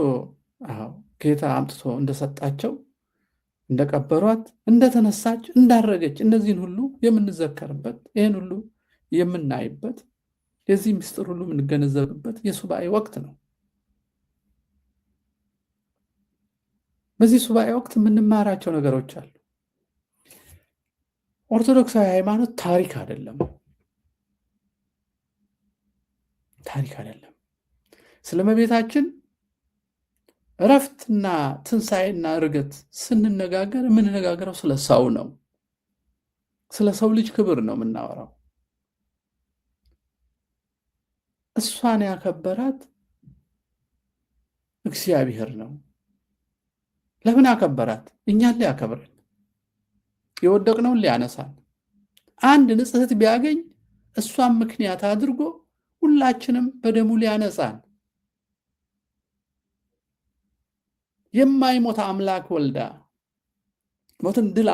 ጌታ አምጥቶ እንደሰጣቸው፣ እንደቀበሯት፣ እንደተነሳች፣ እንዳረገች እነዚህን ሁሉ የምንዘከርበት፣ ይህን ሁሉ የምናይበት፣ የዚህ ምስጢር ሁሉ የምንገነዘብበት የሱባኤ ወቅት ነው። በዚህ ሱባኤ ወቅት የምንማራቸው ነገሮች አሉ። ኦርቶዶክሳዊ ሃይማኖት ታሪክ አይደለም፣ ታሪክ አይደለም። ስለ እመቤታችን እረፍትና ትንሣኤና እርገት ስንነጋገር የምንነጋገረው ስለ ሰው ነው። ስለ ሰው ልጅ ክብር ነው የምናወራው። እሷን ያከበራት እግዚአብሔር ነው። ለምን አከበራት? እኛን ሊያከብረን፣ የወደቅነውን ሊያነሳን፣ አንድ ንጽሕት ቢያገኝ እሷን ምክንያት አድርጎ ሁላችንም በደሙ ሊያነጻን የማይሞት አምላክ ወልዳ ሞትን ድል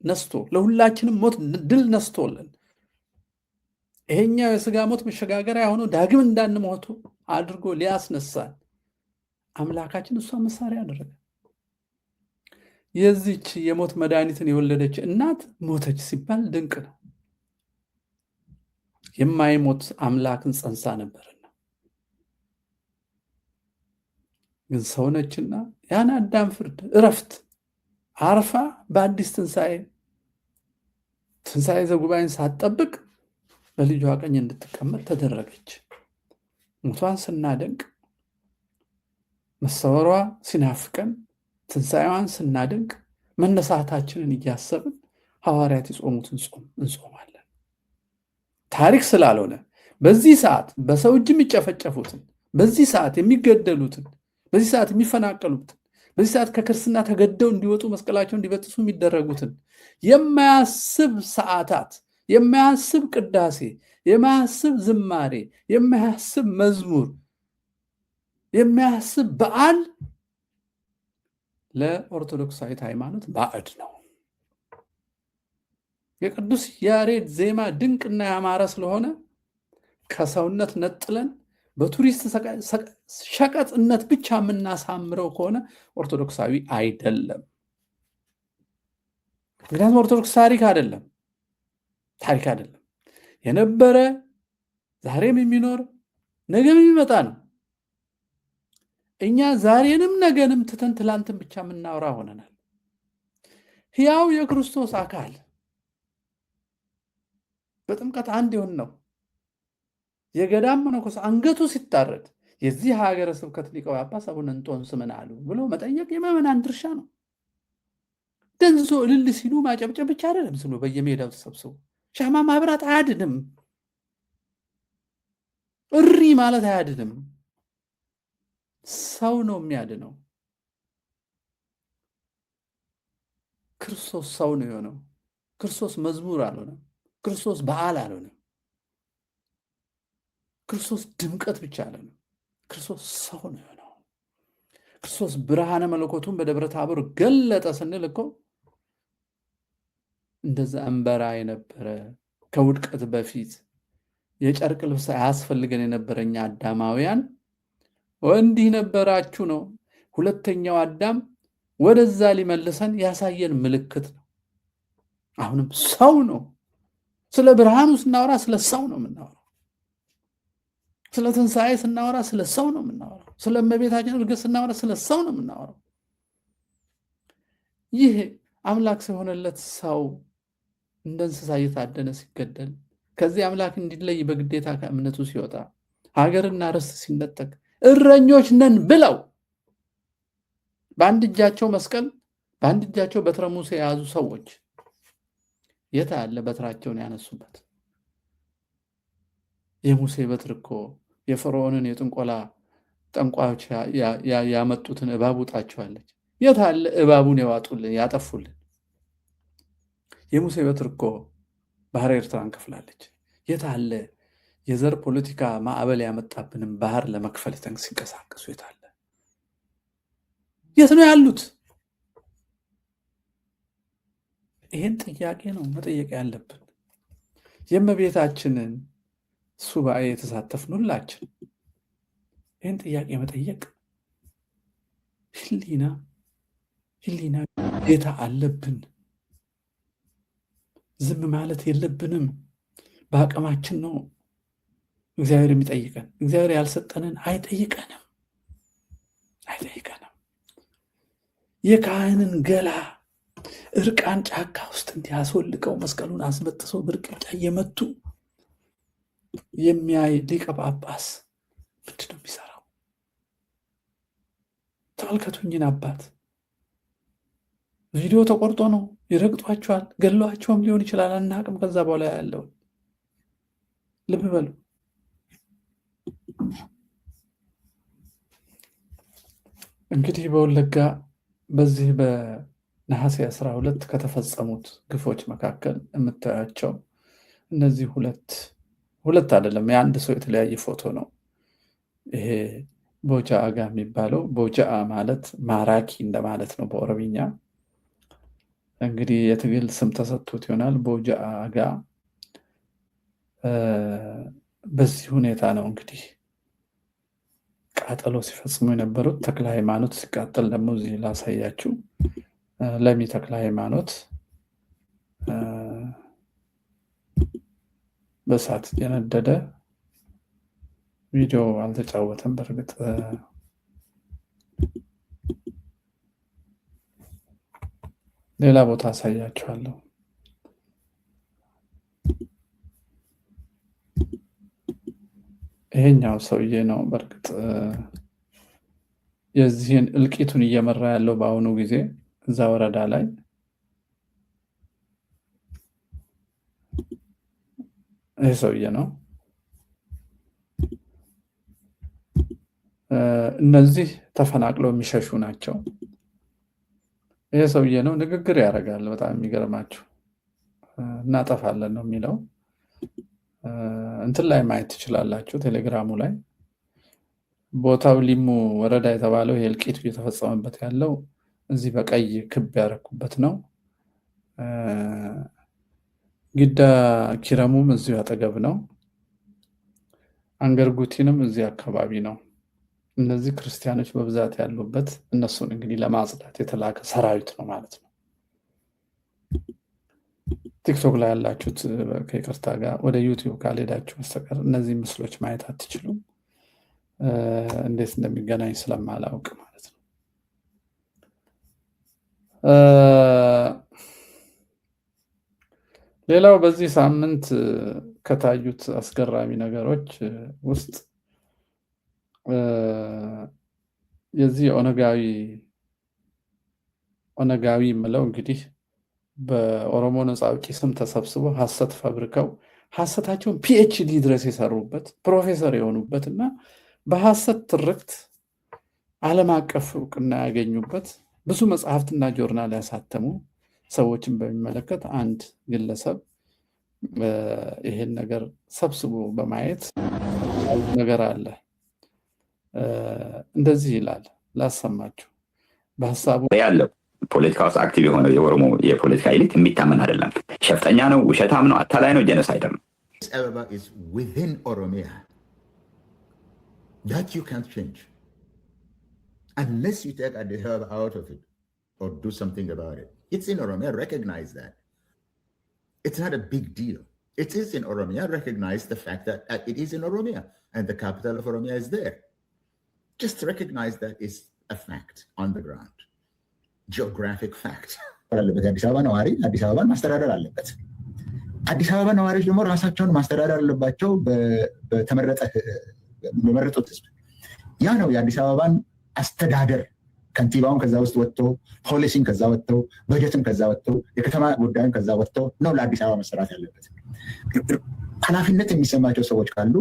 ነስቶ ለሁላችንም ሞት ድል ነስቶልን ይሄኛው የሥጋ ሞት መሸጋገሪያ ሆኖ ዳግም እንዳንሞቱ አድርጎ ሊያስነሳን አምላካችን እሷ መሳሪያ አደረገ። የዚች የሞት መድኃኒትን የወለደች እናት ሞተች ሲባል ድንቅ ነው። የማይሞት አምላክን ጸንሳ ነበርና ግን ሰውነችና ያን አዳም ፍርድ እረፍት አርፋ በአዲስ ትንሣኤ ዘጉባኤን ሳትጠብቅ በልጇ ቀኝ እንድትቀመጥ ተደረገች። ሞቷን ስናደንቅ፣ መሰወሯ ሲናፍቀን፣ ትንሣኤዋን ስናደንቅ፣ መነሳታችንን እያሰብን ሐዋርያት የጾሙትን ጾም እንጾማለን። ታሪክ ስላልሆነ በዚህ ሰዓት በሰው እጅ የሚጨፈጨፉትን፣ በዚህ ሰዓት የሚገደሉትን፣ በዚህ ሰዓት የሚፈናቀሉትን፣ በዚህ ሰዓት ከክርስትና ተገደው እንዲወጡ መስቀላቸው እንዲበጥሱ የሚደረጉትን የማያስብ ሰዓታት፣ የማያስብ ቅዳሴ፣ የማያስብ ዝማሬ፣ የማያስብ መዝሙር፣ የማያስብ በዓል ለኦርቶዶክሳዊት ሃይማኖት ባዕድ ነው። የቅዱስ ያሬድ ዜማ ድንቅና ያማረ ስለሆነ ከሰውነት ነጥለን በቱሪስት ሸቀጥነት ብቻ የምናሳምረው ከሆነ ኦርቶዶክሳዊ አይደለም። ምክንያቱም ኦርቶዶክስ ታሪክ አይደለም፣ የነበረ ዛሬም የሚኖር ነገም የሚመጣ ነው። እኛ ዛሬንም ነገንም ትተን ትላንትን ብቻ የምናወራ ሆነናል። ሕያው የክርስቶስ አካል በጥምቀት አንድ የሆን ነው። የገዳም መነኮስ አንገቱ ሲታረድ የዚህ ሀገረ ስብከት ሊቀ ጳጳስ አቡነ እንጦንስ ምን አሉ ብሎ መጠየቅ የምዕመናን ድርሻ ነው። ደንዝዞ እልል ሲሉ ማጨብጨብ ብቻ አይደለም። ስሎ በየሜዳው ተሰብስቦ ሻማ ማብራት አያድንም። እሪ ማለት አያድንም። ሰው ነው የሚያድነው። ክርስቶስ ሰው ነው የሆነው። ክርስቶስ መዝሙር አልሆነም። ክርስቶስ በዓል አልሆነም። ክርስቶስ ድምቀት ብቻ አልሆነም። ክርስቶስ ሰው ነው የሆነው። ክርስቶስ ብርሃነ መለኮቱን በደብረ ታቦር ገለጠ ስንል እኮ እንደዛ እንበራ የነበረ ከውድቀት በፊት የጨርቅ ልብስ አያስፈልገን የነበረኛ አዳማውያን እንዲህ ነበራችሁ ነው። ሁለተኛው አዳም ወደዛ ሊመልሰን ያሳየን ምልክት ነው። አሁንም ሰው ነው። ስለ ብርሃኑ ስናወራ ስለ ሰው ነው የምናወራው። ስለ ትንሣኤ ስናወራ ስለ ሰው ነው የምናወራው። ስለ እመቤታችን እርገት ስናወራ ስለ ሰው ነው የምናወራው። ይህ አምላክ ሲሆነለት ሰው እንደ እንስሳ እየታደነ ሲገደል፣ ከዚህ አምላክ እንዲለይ በግዴታ ከእምነቱ ሲወጣ፣ ሀገርና ርስት ሲነጠቅ፣ እረኞች ነን ብለው በአንድ እጃቸው መስቀል በአንድ እጃቸው በትረ ሙሴ የያዙ ሰዎች የት አለ በትራቸውን ያነሱበት? የሙሴ በትር እኮ የፈርዖንን የጥንቆላ ጠንቋዮች ያመጡትን እባብ ውጣቸዋለች። የት አለ እባቡን የዋጡልን ያጠፉልን? የሙሴ በትር እኮ ባህረ ኤርትራን ከፍላለች። የት አለ የዘር ፖለቲካ ማዕበል ያመጣብንም ባህር ለመክፈል ሲንቀሳቀሱ? የት አለ? የት ነው ያሉት? ይህን ጥያቄ ነው መጠየቅ ያለብን። የእመቤታችንን ሱባኤ የተሳተፍን ሁላችን ይህን ጥያቄ መጠየቅ ህሊና ግዴታ አለብን። ዝም ማለት የለብንም። በአቅማችን ነው እግዚአብሔር የሚጠይቀን። እግዚአብሔር ያልሰጠንን አይጠይቀንም። የካህንን ገላ እርቃን ጫካ ውስጥ እንዲያስወልቀው መስቀሉን አስበጥሰው በርቅጫ እየመቱ የሚያይ ሊቀ ጳጳስ ምንድን ነው የሚሰራው? ተመልከቱኝን አባት ቪዲዮ ተቆርጦ ነው። ይረግጧቸዋል፣ ገለዋቸውም ሊሆን ይችላል፣ አናቅም። ከዛ በኋላ ያለውን ልብ በሉ። እንግዲህ በወለጋ በዚህ በነሐሴ 12 ከተፈጸሙት ግፎች መካከል የምታያቸው እነዚህ ሁለት አይደለም፣ የአንድ ሰው የተለያየ ፎቶ ነው። ይሄ ቦጃ አጋ የሚባለው ቦጃ ማለት ማራኪ እንደማለት ነው በኦሮምኛ። እንግዲህ የትግል ስም ተሰጥቶት ይሆናል። ቦጃ አጋ በዚህ ሁኔታ ነው እንግዲህ ቃጠሎ ሲፈጽሙ የነበሩት። ተክለ ሃይማኖት ሲቃጠል ደግሞ እዚህ ላሳያችሁ። ለሚ ተክለ ሃይማኖት በእሳት የነደደ ቪዲዮ አልተጫወተም። በእርግጥ ሌላ ቦታ አሳያችኋለሁ። ይሄኛው ሰውዬ ነው በእርግጥ የዚህን እልቂቱን እየመራ ያለው በአሁኑ ጊዜ እዛ ወረዳ ላይ። ይህ ሰውዬ ነው። እነዚህ ተፈናቅለው የሚሸሹ ናቸው። ይህ ሰውዬ ነው። ንግግር ያደርጋል። በጣም የሚገርማችሁ እናጠፋለን ነው የሚለው። እንትን ላይ ማየት ትችላላችሁ፣ ቴሌግራሙ ላይ። ቦታው ሊሙ ወረዳ የተባለው ይሄ እልቂቱ እየተፈጸመበት ያለው እዚህ በቀይ ክብ ያደረኩበት ነው። ጊዳ ኪረሙም እዚሁ አጠገብ ነው። አንገርጉቲንም እዚህ አካባቢ ነው። እነዚህ ክርስቲያኖች በብዛት ያሉበት፣ እነሱን እንግዲህ ለማጽዳት የተላከ ሰራዊት ነው ማለት ነው። ቲክቶክ ላይ ያላችሁት ከይቅርታ ጋር ወደ ዩቲዩብ ካልሄዳችሁ በስተቀር እነዚህ ምስሎች ማየት አትችሉም። እንዴት እንደሚገናኝ ስለማላውቅ ማለት ነው። ሌላው በዚህ ሳምንት ከታዩት አስገራሚ ነገሮች ውስጥ የዚህ ኦነጋዊ የምለው እንግዲህ በኦሮሞ ነፃ አውጪ ስም ተሰብስበው ሐሰት ፈብርከው ሐሰታቸውን ፒኤችዲ ድረስ የሰሩበት ፕሮፌሰር የሆኑበት እና በሐሰት ትርክት ዓለም አቀፍ እውቅና ያገኙበት ብዙ መጽሐፍትና ጆርናል ያሳተሙ ሰዎችን በሚመለከት አንድ ግለሰብ ይሄን ነገር ሰብስቦ በማየት ነገር አለ። እንደዚህ ይላል፣ ላሰማችሁ። በሐሳቡ ያለው ፖለቲካ ውስጥ አክቲቭ የሆነው የኦሮሞ የፖለቲካ ኤሊት የሚታመን አይደለም። ሸፍጠኛ ነው፣ ውሸታም ነው፣ አታላይ ነው፣ ጄኖሳይደር ነው። That you can't change unless you take Addis Ababa out of it or do something about it. It's in Oromia. Recognize that. It's not a big deal. It is in Oromia. Recognize the fact that it is in Oromia and the capital of Oromia is there. Just recognize that is a fact on the ground. Geographic fact. አዲስ አበባ ነዋሪ አዲስ አበባን ማስተዳደር አለበት። አዲስ አበባ ነዋሪዎች ደግሞ ራሳቸውን ማስተዳደር አለባቸው በመረጡት ህዝብ። ያ ነው የአዲስ አበባን አስተዳደር። ከንቲባውን ከዛ ውስጥ ወጥቶ፣ ፖሊሲን ከዛ ወጥቶ፣ በጀትም ከዛ ወጥቶ፣ የከተማ ጉዳይም ከዛ ወጥቶ ነው ለአዲስ አበባ መሰራት ያለበት። ኃላፊነት የሚሰማቸው ሰዎች ካሉ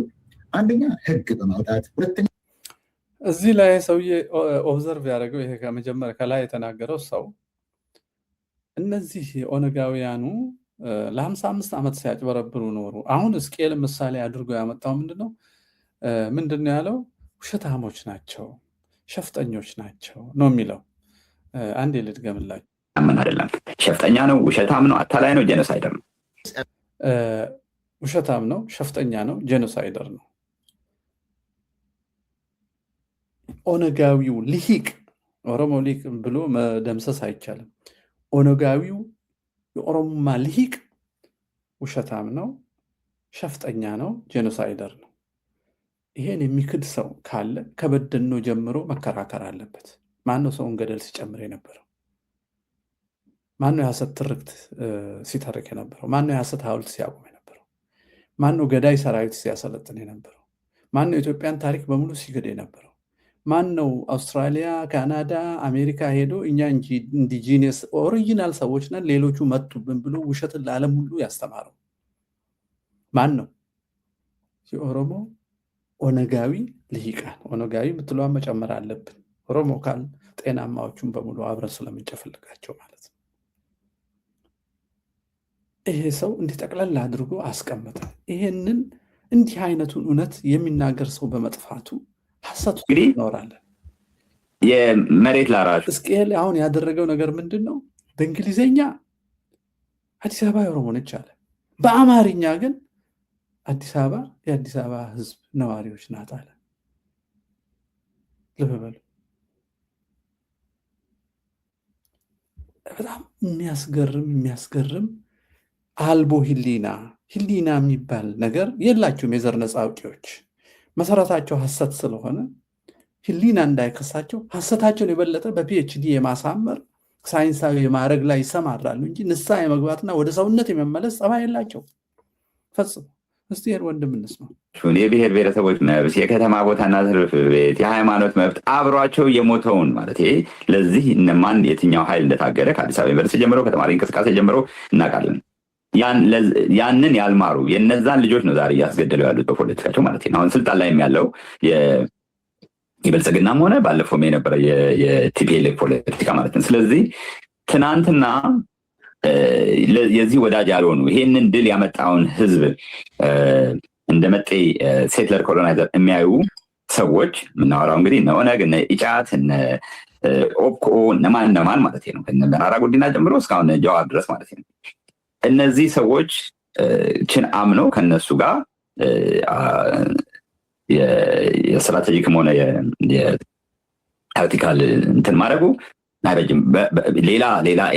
አንደኛ ህግ በማውጣት ሁለተኛ እዚህ ላይ ሰውዬ ኦብዘርቭ ያደረገው ይሄ ከመጀመሪያ ከላይ የተናገረው ሰው እነዚህ ኦነጋውያኑ ለ55 ዓመት ሲያጭበረብሩ ኖሩ። አሁን እስቄል ምሳሌ አድርጎ ያመጣው ምንድነው ያለው? ውሸታሞች ናቸው፣ ሸፍጠኞች ናቸው ነው የሚለው። አንዴ ልድገምላችሁ። ምን አይደለም፣ ሸፍጠኛ ነው፣ ውሸታም ነው፣ አታላይ ነው፣ ጄኖሳይደር ነው። ውሸታም ነው፣ ሸፍጠኛ ነው፣ ጄኖሳይደር ነው። ኦነጋዊው ልሂቅ ኦሮሞ ሊቅ ብሎ መደምሰስ አይቻልም። ኦነጋዊው የኦሮሞማ ልሂቅ ውሸታም ነው፣ ሸፍጠኛ ነው፣ ጄኖሳይደር ነው። ይሄን የሚክድ ሰው ካለ ከበደኖ ጀምሮ መከራከር አለበት። ማነው ሰውን ገደል ሲጨምር የነበረው? ማነው የሐሰት ትርክት ሲተርክ የነበረው? ማነው የሐሰት ሐውልት ሲያቆም የነበረው? ማነው ገዳይ ሰራዊት ሲያሰለጥን የነበረው? ማነው የኢትዮጵያን ታሪክ በሙሉ ሲክድ የነበረው? ማነው አውስትራሊያ፣ ካናዳ፣ አሜሪካ ሄዶ እኛ ኢንዲጂነስ ኦሪጂናል ሰዎች ነን ሌሎቹ መጡብን ብሎ ውሸትን ለዓለም ሁሉ ያስተማረው? ማን ነው? የኦሮሞ ኦነጋዊ ልሂቃን ኦነጋዊ ምትለዋን መጨመር አለብን። ኦሮሞ ካል ጤናማዎቹን በሙሉ አብረን ስለምንጨፈልጋቸው ማለት ነው። ይሄ ሰው እንዲህ ጠቅላላ አድርጎ አስቀመጠ። ይሄንን እንዲህ አይነቱን እውነት የሚናገር ሰው በመጥፋቱ ሐሰቱ ይኖራለን። የመሬት ላራሹ እስቄል አሁን ያደረገው ነገር ምንድን ነው? በእንግሊዘኛ አዲስ አበባ የኦሮሞ ነች አለ። በአማርኛ ግን አዲስ አበባ የአዲስ አበባ ህዝብ ነዋሪዎች ናት አለ። ልብ በሉ። በጣም የሚያስገርም አልቦ ህሊና የሚባል ነገር የላቸውም የዘር ነፃ አውጪዎች። መሰረታቸው ሐሰት ስለሆነ ህሊና እንዳይከሳቸው ሐሰታቸውን የበለጠ በፒኤችዲ የማሳመር ሳይንሳዊ የማድረግ ላይ ይሰማራሉ እንጂ ንስሐ የመግባትና ወደ ሰውነት የመመለስ ጸባይ የላቸው ፈጽሞ። እስቲ ወንድም እንስማ። የብሔር ብሔረሰቦች መብት፣ የከተማ ቦታና ትርፍ ቤት፣ የሃይማኖት መብት አብሯቸው የሞተውን ማለት ይሄ ለዚህ እነማን የትኛው ኃይል እንደታገደ ከአዲስ አበባ ዩኒቨርሲቲ ጀምሮ ከተማሪ እንቅስቃሴ ጀምሮ እናውቃለን። ያንን ያልማሩ የነዛን ልጆች ነው ዛሬ እያስገደሉ ያሉት በፖለቲካቸው ማለት ነው። አሁን ስልጣን ላይ ያለው የብልጽግናም ሆነ ባለፈውም የነበረ የቲፒኤልኤፍ ፖለቲካ ማለት ነው። ስለዚህ ትናንትና የዚህ ወዳጅ ያልሆኑ ይሄንን ድል ያመጣውን ህዝብ እንደመጤ ሴትለር ኮሎናይዘር የሚያዩ ሰዎች የምናወራው እንግዲህ እነ ኦነግ፣ እነ ኢጫት፣ እነ ኦፕኮ እነማን ማለት ነው ከነ መራራ ጉዲና ጀምሮ እስካሁን ጀዋር ድረስ ማለት ነው። እነዚህ ሰዎች ችን አምነው ከነሱ ጋር የስትራቴጂክም ሆነ የታክቲካል እንትን ማድረጉ አይበጅም። ሌላ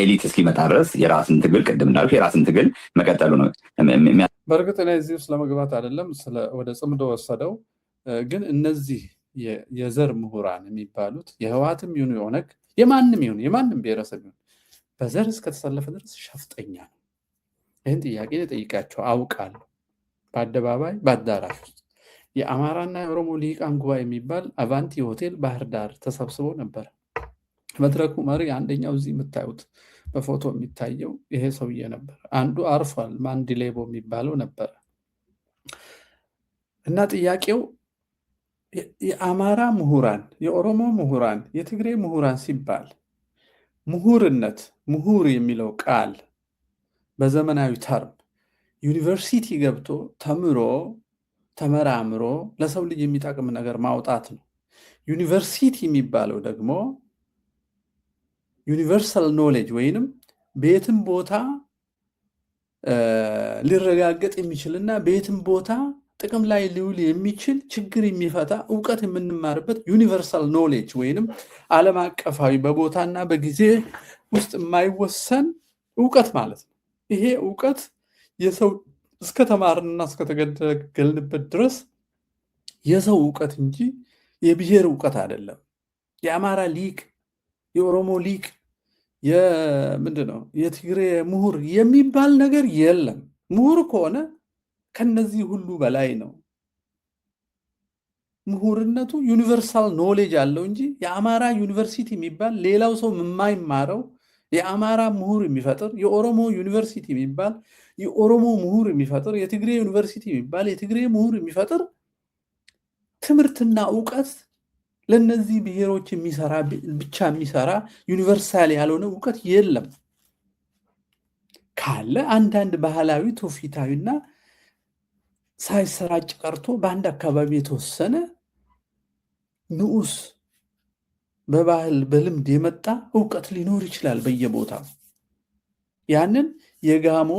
ኤሊት እስኪመጣ ድረስ የራስን ትግል ቅድም እንዳልኩ የራስን ትግል መቀጠሉ ነው። በእርግጥ ላይ እዚህ ውስጥ ለመግባት አይደለም ወደ ጽምዶ ወሰደው። ግን እነዚህ የዘር ምሁራን የሚባሉት የህወሓትም ይሁን የኦነግ የማንም ብሔረሰብ ይሁን በዘር እስከተሰለፈ ድረስ ሸፍጠኛ ነው። ይህን ጥያቄ ጠይቃቸው አውቃለሁ። በአደባባይ በአዳራሽ ውስጥ የአማራና የኦሮሞ ልሂቃን ጉባኤ የሚባል አቫንቲ ሆቴል ባህር ዳር ተሰብስቦ ነበር። መድረኩ መሪ አንደኛው እዚህ የምታዩት በፎቶ የሚታየው ይሄ ሰውዬ ነበር። አንዱ አርፏል፣ ማንዲሌቦ የሚባለው ነበር። እና ጥያቄው የአማራ ምሁራን፣ የኦሮሞ ምሁራን፣ የትግሬ ምሁራን ሲባል ምሁር የሚለው ቃል በዘመናዊ ተርም ዩኒቨርሲቲ ገብቶ ተመራምሮ ለሰው ልጅ የሚጠቅም ነገር ማውጣት ነው። ዩኒቨርሲቲ የሚባለው ደግሞ ዩኒቨርሳል ኖሌጅ ወይንም በየትም ቦታ ሊረጋገጥ የሚችልና በየትም ቦታ ጥቅም ላይ ሊውል የሚችል ችግር የሚፈታ እውቀት የምንማርበት ዩኒቨርሳል ኖሌጅ ወይንም ዓለም አቀፋዊ በቦታና በጊዜ ውስጥ የማይወሰን እውቀት ማለት ነው። ይሄ እውቀት የሰው እስከተማርንና እስከተገለገልንበት ድረስ የሰው እውቀት እንጂ የብሔር እውቀት አይደለም። የአማራ ሊቅ፣ የኦሮሞ ሊቅ፣ የትግሬ ምሁር የሚባል ነገር የለም። ምሁር ከሆነ ከነዚህ ሁሉ በላይ ነው። ምሁርነቱ ዩኒቨርሳል ኖሌጅ አለው እንጂ የአማራ ዩኒቨርሲቲ የሚባል ሌላው ሰው የማይማረው የአማራ ምሁር የሚፈጥር፣ የኦሮሞ ዩኒቨርሲቲ የሚባል የኦሮሞ ምሁር የሚፈጥር፣ የትግሬ ዩኒቨርሲቲ የሚባል የትግሬ ምሁር የሚፈጥር ትምህርትና እውቀት ለነዚህ ብሔሮች ብቻ የሚሰራ ዩኒቨርሳል ያልሆነ እውቀት የለም። ካለ አንዳንድ ባህላዊ ትውፊታዊና ሳይሰራጭ ቀርቶ በአንድ አካባቢ የተወሰነ ንዑስ በባህል በልምድ የመጣ እውቀት ሊኖር ይችላል በየቦታው። ያንን የጋሞ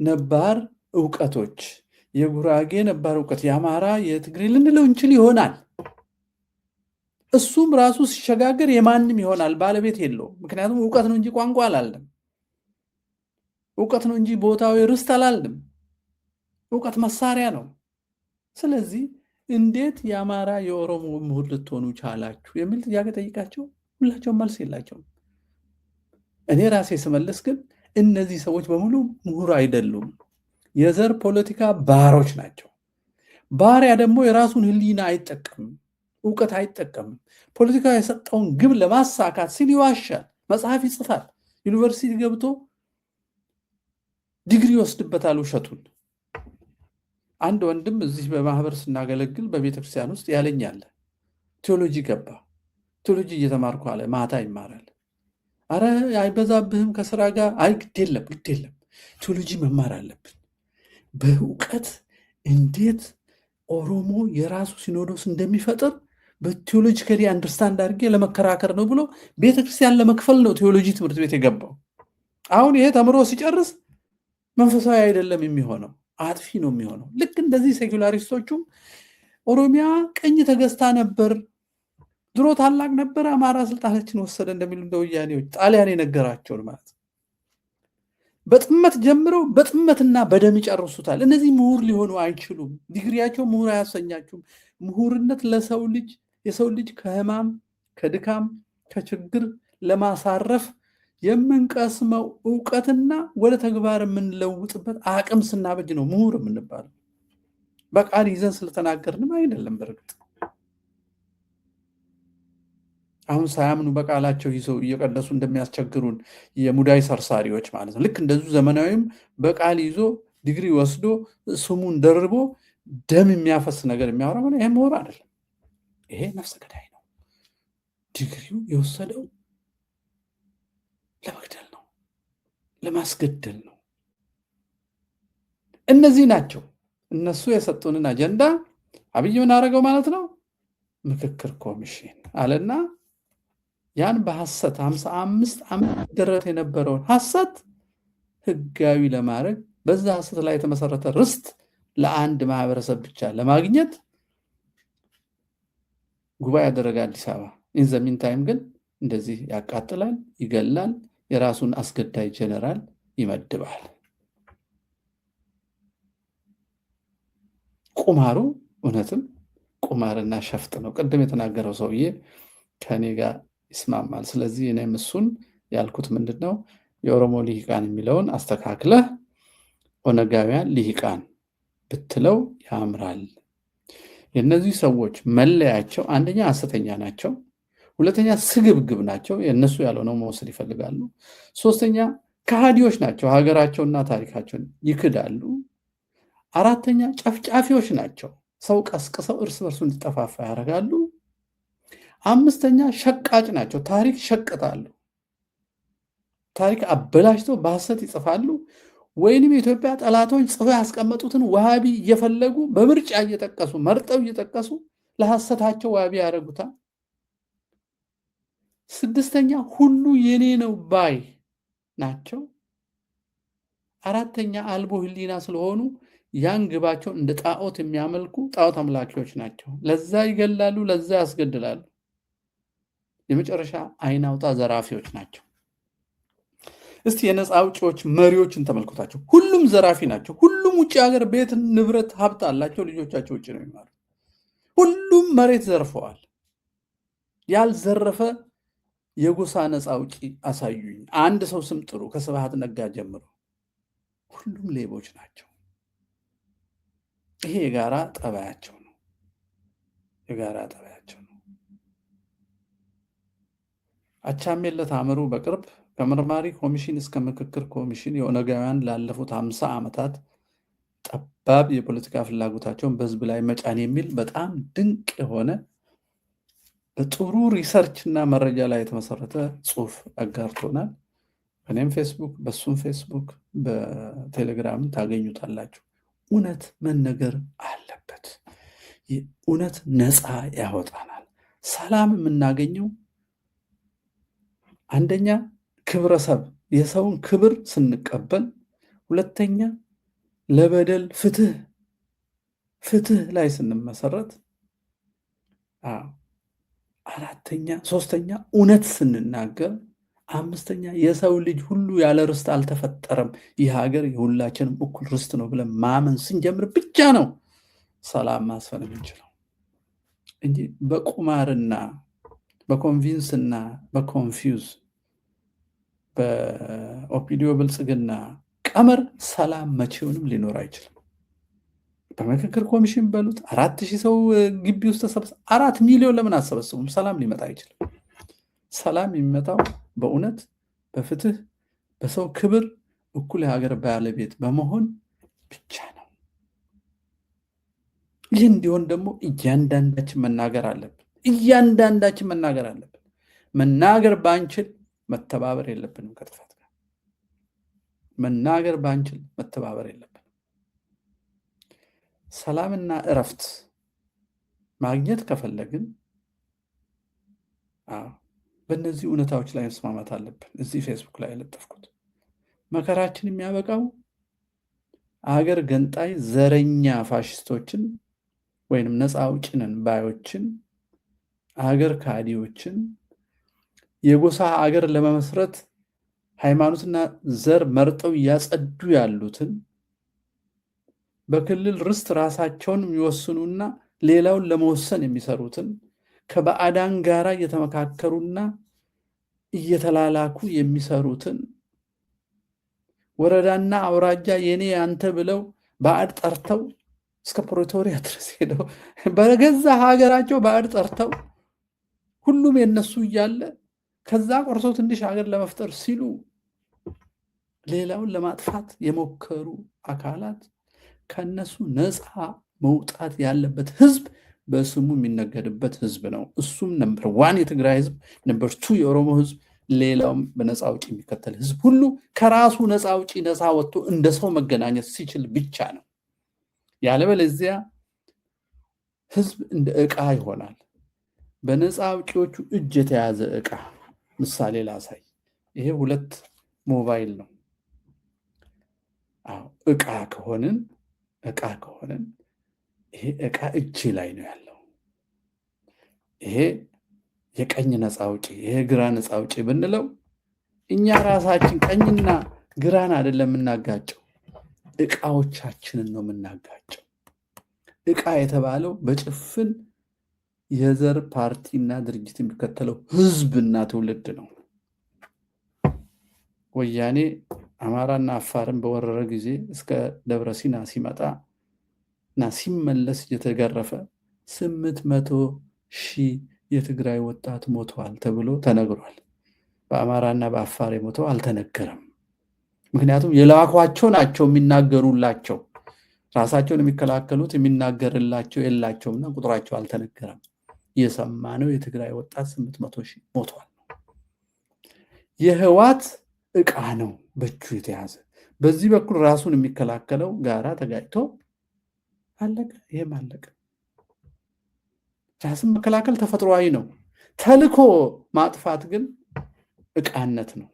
ነባር እውቀቶች፣ የጉራጌ ነባር እውቀት፣ የአማራ የትግሬ ልንለው እንችል ይሆናል። እሱም ራሱ ሲሸጋገር የማንም ይሆናል፣ ባለቤት የለውም። ምክንያቱም እውቀት ነው እንጂ ቋንቋ አላለም። እውቀት ነው እንጂ ቦታዊ ርስት አላለም። እውቀት መሳሪያ ነው። ስለዚህ እንዴት የአማራ የኦሮሞ ምሁር ልትሆኑ ቻላችሁ የሚል ጥያቄ ጠይቃቸው፣ ሁላቸውም መልስ የላቸውም። እኔ ራሴ ስመልስ ግን እነዚህ ሰዎች በሙሉ ምሁር አይደሉም፣ የዘር ፖለቲካ ባሮች ናቸው። ባሪያ ደግሞ የራሱን ሕሊና አይጠቀምም፣ እውቀት አይጠቀምም። ፖለቲካ የሰጠውን ግብ ለማሳካት ሲል ይዋሻል፣ መጽሐፍ ይጽፋል፣ ዩኒቨርሲቲ ገብቶ ዲግሪ ይወስድበታል ውሸቱን። አንድ ወንድም እዚህ በማህበር ስናገለግል በቤተክርስቲያን ውስጥ ያለኛል ቴዎሎጂ ገባ። ቴዎሎጂ እየተማርኩ አለ። ማታ ይማራል። አረ አይበዛብህም ከስራ ጋር? አይ ግድ የለም ቴዎሎጂ መማር አለብን። በእውቀት እንዴት ኦሮሞ የራሱ ሲኖዶስ እንደሚፈጥር በቴዎሎጂካሊ አንደርስታንድ አድርጌ ለመከራከር ነው ብሎ ቤተክርስቲያን ለመክፈል ነው ቴዎሎጂ ትምህርት ቤት የገባው። አሁን ይሄ ተምሮ ሲጨርስ መንፈሳዊ አይደለም የሚሆነው፣ አጥፊ ነው የሚሆነው። ልክ እንደዚህ ሴኩላሪስቶቹም ኦሮሚያ ቀኝ ተገዝታ ነበር፣ ድሮ ታላቅ ነበር፣ አማራ ስልጣናችን ወሰደ እንደሚሉ እንደ ወያኔዎች ጣሊያን የነገራቸውን ማለት በጥመት ጀምረው በጥመትና በደም ይጨርሱታል። እነዚህ ምሁር ሊሆኑ አይችሉም። ዲግሪያቸው ምሁር አያሰኛችሁም። ምሁርነት ለሰው ልጅ የሰው ልጅ ከህማም ከድካም ከችግር ለማሳረፍ የምንቀስመው እውቀትና ወደ ተግባር የምንለውጥበት አቅም ስናበጅ ነው ምሁር የምንባለው። በቃል ይዘን ስለተናገርንም አይደለም። በርግጥ አሁን ሳያምኑ በቃላቸው ይዘው እየቀደሱ እንደሚያስቸግሩን የሙዳይ ሰርሳሪዎች ማለት ነው። ልክ እንደዚሁ ዘመናዊም በቃል ይዞ ዲግሪ ወስዶ ስሙን ደርቦ ደም የሚያፈስ ነገር የሚያወራ ሆነ ይሄ ምሁር አይደለም። ይሄ ነፍሰ ገዳይ ነው። ዲግሪው የወሰደው ለመግደል ነው፣ ለማስገደል ነው። እነዚህ ናቸው እነሱ የሰጡንን አጀንዳ አብይ ምን አደረገው ማለት ነው? ምክክር ኮሚሽን አለና ያን በሐሰት 55 ዓመት ደረተ የነበረውን ሐሰት ህጋዊ ለማድረግ በዛ ሐሰት ላይ የተመሰረተ ርስት ለአንድ ማህበረሰብ ብቻ ለማግኘት ጉባኤ ያደረገ አዲስ አበባ። ኢን ዘ ሚን ታይም ግን እንደዚህ ያቃጥላል፣ ይገላል፣ የራሱን አስገዳይ ጀነራል ይመድባል። ቁማሩ እውነትም ቁማርና ሸፍጥ ነው። ቅድም የተናገረው ሰውዬ ከኔ ጋር ይስማማል። ስለዚህ እኔም እሱን ያልኩት ምንድነው የኦሮሞ ልሂቃን የሚለውን አስተካክለህ ኦነጋውያን ልሂቃን ብትለው ያምራል። የእነዚህ ሰዎች መለያቸው አንደኛ ሐሰተኛ ናቸው፣ ሁለተኛ ስግብግብ ናቸው፣ የእነሱ ያልሆነው መወሰድ ይፈልጋሉ፣ ሶስተኛ ከሃዲዎች ናቸው፣ ሀገራቸውና ታሪካቸውን ይክዳሉ፣ አራተኛ ጨፍጫፊዎች ናቸው፣ ሰው ቀስቅሰው እርስ በርሱ እንዲጠፋፋ ያደርጋሉ፣ አምስተኛ ሸቃጭ ናቸው፣ ታሪክ ሸቅጣሉ፣ ታሪክ አበላሽተው በሐሰት ይጽፋሉ፣ ወይንም የኢትዮጵያ ጠላቶች ጽፈው ያስቀመጡትን ዋሃቢ እየፈለጉ በምርጫ እየጠቀሱ መርጠው እየጠቀሱ ለሐሰታቸው ዋሃቢ ያደርጉታል። ስድስተኛ ሁሉ የኔ ነው ባይ ናቸው። አራተኛ አልቦ ህሊና ስለሆኑ ያን ግባቸው እንደ ጣዖት የሚያመልኩ ጣዖት አምላኪዎች ናቸው። ለዛ ይገላሉ፣ ለዛ ያስገድላሉ። የመጨረሻ አይን አውጣ ዘራፊዎች ናቸው። እስቲ የነፃ አውጪዎች መሪዎችን ተመልከቷቸው። ሁሉም ዘራፊ ናቸው። ሁሉም ውጭ ሀገር ቤት ንብረት ሀብት አላቸው። ልጆቻቸው ውጭ ነው የሚማሩ። ሁሉም መሬት ዘርፈዋል። ያልዘረፈ የጎሳ ነፃ አውጪ አሳዩኝ። አንድ ሰው ስም ጥሩ፣ ከስብሃት ነጋ ጀምሮ ሁሉም ሌቦች ናቸው። ይሄ የጋራ ጠባያቸው ነው። የጋራ ጠባያቸው ነው። አቻሜለት አእምሩ በቅርብ ከመርማሪ ኮሚሽን እስከ ምክክር ኮሚሽን የኦነጋውያን ላለፉት 50 ዓመታት ጠባብ የፖለቲካ ፍላጎታቸውን በህዝብ ላይ መጫን የሚል በጣም ድንቅ የሆነ በጥሩ ሪሰርች እና መረጃ ላይ የተመሰረተ ጽሁፍ አጋርቶናል። በእኔም ፌስቡክ፣ በሱም ፌስቡክ፣ በቴሌግራም ታገኙታላችሁ። እውነት መነገር አለበት። እውነት ነፃ ያወጣናል። ሰላም የምናገኘው አንደኛ ክብረሰብ የሰውን ክብር ስንቀበል፣ ሁለተኛ ለበደል ፍትህ ላይ ስንመሰረት፣ ሶስተኛ እውነት ስንናገር፣ አምስተኛ የሰው ልጅ ሁሉ ያለ ርስት አልተፈጠረም፣ ይህ ሀገር የሁላችንም እኩል ርስት ነው ብለን ማመን ስንጀምር ብቻ ነው ሰላም ማስፈን የምንችለው እንጂ በቁማርና በኮንቪንስና በኮንፊውዝ በኦፒዲዮ ብልጽግና ቀመር ሰላም መቼውንም ሊኖር አይችልም። በምክክር ኮሚሽን በሉት 4000 ሰው ግቢ ውስጥ ተሰብስበው 4 ሚሊዮን ለምን አሰበስቡም? ሰላም ሊመጣ አይችልም። ሰላም የሚመጣው በእውነት በፍትህ በሰው ክብር እኩል የሀገር ባለቤት በመሆን ብቻ ነው። ይህ እንዲሆን ደግሞ እያንዳንዳችን መናገር አለብን። መናገር ባንችል መተባበር የለብንም ከጥፋት ጋር። መናገር ባንችል መተባበር የለብንም። ሰላምና እረፍት ማግኘት ከፈለግን በእነዚህ እውነታዎች ላይ መስማማት አለብን። እዚህ ፌስቡክ ላይ ያለጠፍኩት መከራችን የሚያበቃው አገር ገንጣይ ዘረኛ ፋሽስቶችን ወይንም ነፃ አውጪ ነን ባዮችን፣ አገር ካዲዎችን፣ የጎሳ አገር ለመመስረት ሃይማኖትና ዘር መርጠው እያጸዱ ያሉትን፣ በክልል ርስት ራሳቸውን የሚወስኑና ሌላውን ለመወሰን የሚሰሩትን፣ ከባዕዳን ጋራ እየተመካከሩና እየተላላኩ የሚሰሩትን፣ ወረዳና አውራጃ የኔ ያንተ ብለው ባዕድ ጠርተው እስከ ፕሪቶሪያ ድረስ ሄደው በገዛ ሀገራቸው ባዕድ ጠርተው ሁሉም የነሱ እያለ ከዛ ቆርሶ ትንሽ ሀገር ለመፍጠር ሲሉ ሌላውን ለማጥፋት የሞከሩ አካላት ከነሱ ነፃ መውጣት ያለበት ህዝብ በስሙ የሚነገድበት ህዝብ ነው። እሱም ነምበር 1 የትግራይ ህዝብ፣ ነምበር 2 የኦሮሞ ህዝብ፣ ሌላውም በነፃ አውጪ የሚከተል ህዝብ ሁሉ ከራሱ ነፃ አውጪ ነፃ ወጥቶ እንደ ሰው መገናኘት ሲችል ብቻ ነው። ያለበለዚያ ህዝብ እንደ ዕቃ ይሆናል። በነፃ አውጪዎቹ እጅ የተያዘ ዕቃ። ምሳሌ ላሳይ። ይሄ 2 ሞባይል ነው። ዕቃ ከሆንን ይሄ ዕቃ እጅ ላይ ነው ያለው። ይሄ የቀኝ ነፃ አውጪ፣ ይሄ ግራ ነፃ አውጪ ብንለው እኛ ራሳችን ቀኝና ግራን አይደለም የምናጋጨው፣ ዕቃዎቻችንን ነው የምናጋጨው። ዕቃ የተባለው በጭፍን የዘር ፓርቲና ድርጅት የሚከተለው ህዝብና ትውልድ ነው። ወያኔ አማራና አፋርን በወረረ ጊዜ እስከ ደብረ ሲና ሲመጣ እና ሲመለስ እየተገረፈ 800,000 የትግራይ ወጣት ሞቷል ተብሎ ተነግሯል። በአማራና በአፋር የሞተው አልተነገረም። ምክንያቱም የላኳቸው ናቸው የሚናገሩላቸው፣ ራሳቸውን የሚከላከሉት የሚናገርላቸው የላቸውምና ቁጥራቸው አልተነገረም። የሰማነው የትግራይ ወጣት 800,000 ሞቷል። የህዋት ዕቃ ነው በእጁ የተያዘ። በዚህ በኩል ራሱን የሚከላከለው ጋራ ተጋጭቶ አለቀ። ይሄም አለቀ። ራስን መከላከል ተፈጥሯዊ ነው። ተልኮ ማጥፋት ግን ዕቃነት ነው።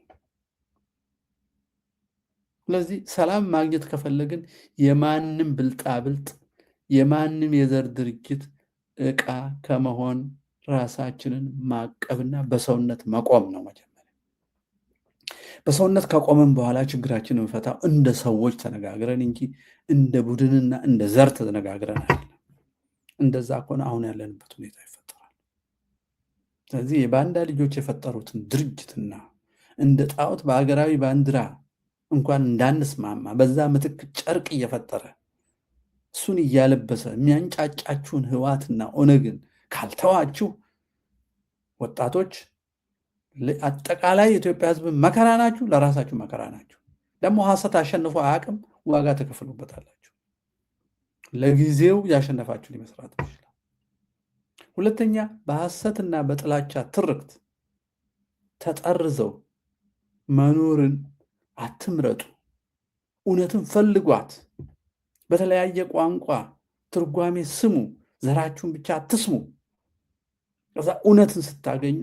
ስለዚህ ሰላም ማግኘት ከፈለግን የማንም ብልጣብልጥ የማንም የዘር ድርጅት ዕቃ ከመሆን ራሳችንን ማቀብና በሰውነት መቆም ነው። መጀመሪያ በሰውነት ከቆመን በኋላ ችግራችንን እንፈታው እንደ ሰዎች ተነጋግረን እንጂ እንደ ቡድንና እንደ ዘር ተነጋግረን አይደለም። እንደዛ ከሆነ አሁን ያለንበት ሁኔታ ይፈጠራል። ስለዚህ የባንዳ ልጆች የፈጠሩትን ድርጅትና እንደ ጣዖት በሀገራዊ ባንዲራ እንኳን እንዳንስማማ በዛ ምትክ ጨርቅ እየፈጠረ እሱን እያለበሰ የሚያንጫጫችሁን ህዋትና ኦነግን ካልተዋችሁ ወጣቶች አጠቃላይ የኢትዮጵያ ህዝብ መከራ ናችሁ፣ ለራሳችሁ መከራ ናችሁ። ደግሞ ሐሰት አሸንፎ አያውቅም። ዋጋ ተከፍሉበታላችሁ። ለጊዜው ያሸነፋችሁ ሊመስራት ይችላል። ሁለተኛ፣ በሐሰትና በጥላቻ ትርክት ተጠርዘው መኖርን አትምረጡ። እውነትን ፈልጓት። በተለያየ ቋንቋ ትርጓሜ ስሙ። ዘራችሁን ብቻ አትስሙ። ከዛ እውነትን ስታገኙ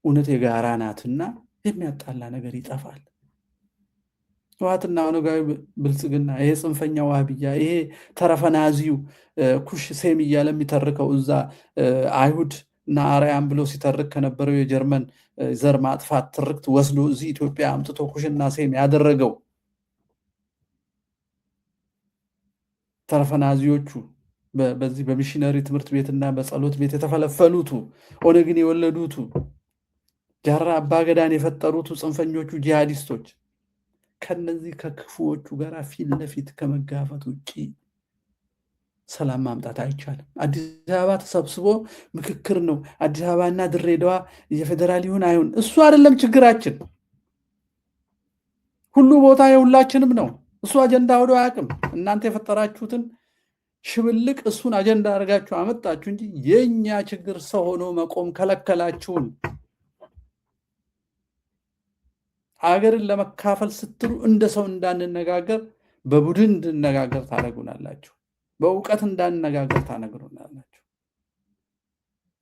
እውነት የጋራ ናትና የሚያጣላ ነገር ይጠፋል። ህወሓትና ኦነጋዊ ብልጽግና፣ ይሄ ጽንፈኛ ዋህብያ፣ ይሄ ተረፈናዚው ኩሽ ሴም እያለ የሚተርከው እዛ አይሁድ እና አርያን ብሎ ሲተርክ ከነበረው የጀርመን ዘር ማጥፋት ትርክት ወስዶ እዚህ ኢትዮጵያ አምጥቶ ኩሽና ሴም ያደረገው ተረፈናዚዎቹ በዚህ በሚሽነሪ ትምህርት ቤትና በጸሎት ቤት የተፈለፈሉቱ ኦነግን የወለዱቱ ጃራ አባገዳን የፈጠሩቱ ጽንፈኞቹ ጂሃዲስቶች ከነዚህ ከክፉዎቹ ጋር ፊት ለፊት ከመጋፈት ውጭ ሰላም ማምጣት አይቻልም። አዲስ አበባ ተሰብስቦ ምክክር ነው። አዲስ አበባና ድሬዳዋ የፌዴራል ይሁን አይሁን እሱ አይደለም ችግራችን። ሁሉ ቦታ የሁላችንም ነው። እሱ አጀንዳ ወዶ አያውቅም። እናንተ የፈጠራችሁትን ሽብልቅ እሱን አጀንዳ አድርጋችሁ አመጣችሁ እንጂ የኛ ችግር ሰው ሆኖ መቆም ከለከላችሁን። አገርን ለመካፈል ስትሉ እንደ ሰው እንዳንነጋገር በቡድን እንድንነጋገር ታደርጉናላችሁ። በእውቀት እንዳንነጋገር ታነግሩናላችሁ።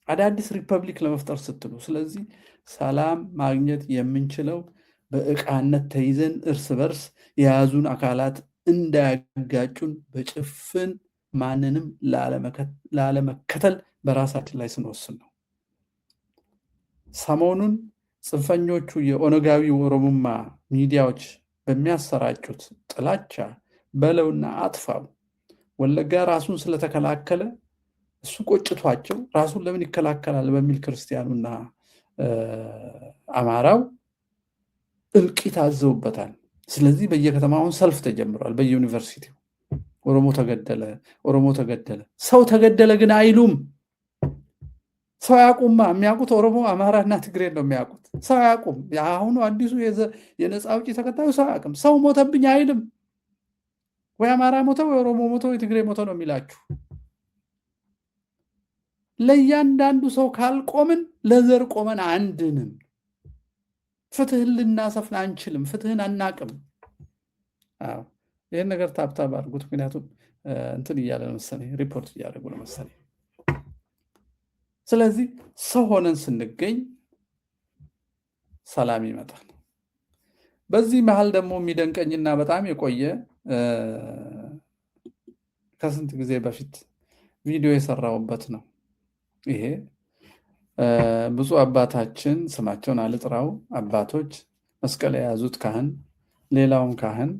አዳዲስ ሪፐብሊክ ለመፍጠር ስትሉ። ስለዚህ ሰላም ማግኘት የምንችለው በእቃነት ተይዘን እርስ በርስ የያዙን አካላት እንዳያጋጩን በጭፍን ማንንም ላለመከተል በራሳችን ላይ ስንወስን ነው። ሰሞኑን ጽንፈኞቹ የኦነጋዊ ኦሮሞማ ሚዲያዎች በሚያሰራጩት ጥላቻ በለውና አጥፋው ወለጋ ራሱን ስለተከላከለ እሱ ቆጭቷቸው ራሱን ለምን ይከላከላል በሚል ክርስቲያኑና አማራው እልቂት አዘውበታል። ስለዚህ በየከተማውን ሰልፍ ተጀምሯል። በየዩኒቨርሲቲው ኦሮሞ ተገደለ። ሰው ተገደለ ግን አይሉም። ሰው ያቁማ። የሚያውቁት ኦሮሞ፣ አማራና ትግሬ ነው የሚያውቁት። ሰው ያቁም። አሁኑ አዲሱ የነፃ አውጪ ተከታዩ ሰው ያቅም። ሰው ሞተብኝ አይልም። ወይ አማራ ሞተ፣ ወይ ኦሮሞ ሞተ፣ ወይ ትግሬ ሞተ ነው የሚላችሁ። ለእያንዳንዱ ሰው ካልቆምን ለዘር ቆመን አንድንም። ፍትህን ልናሰፍን አንችልም። ፍትህን አናቅም። ይህን ነገር ታብታብ አድርጉት። ምክንያቱም እንትን እያለ ነው መሰለኝ፣ ሪፖርት እያደረጉ ነው መሰለኝ። ስለዚህ ሰው ሆነን ስንገኝ ሰላም ይመጣል። በዚህ መሃል ደግሞ የሚደንቀኝና በጣም የቆየ ከስንት ጊዜ በፊት ቪዲዮ የሰራውበት ነው። ይሄ ብዙ አባታችን ስማቸውን አልጥራው አባቶች መስቀል የያዙት ካህን፣ ሌላውን ካህን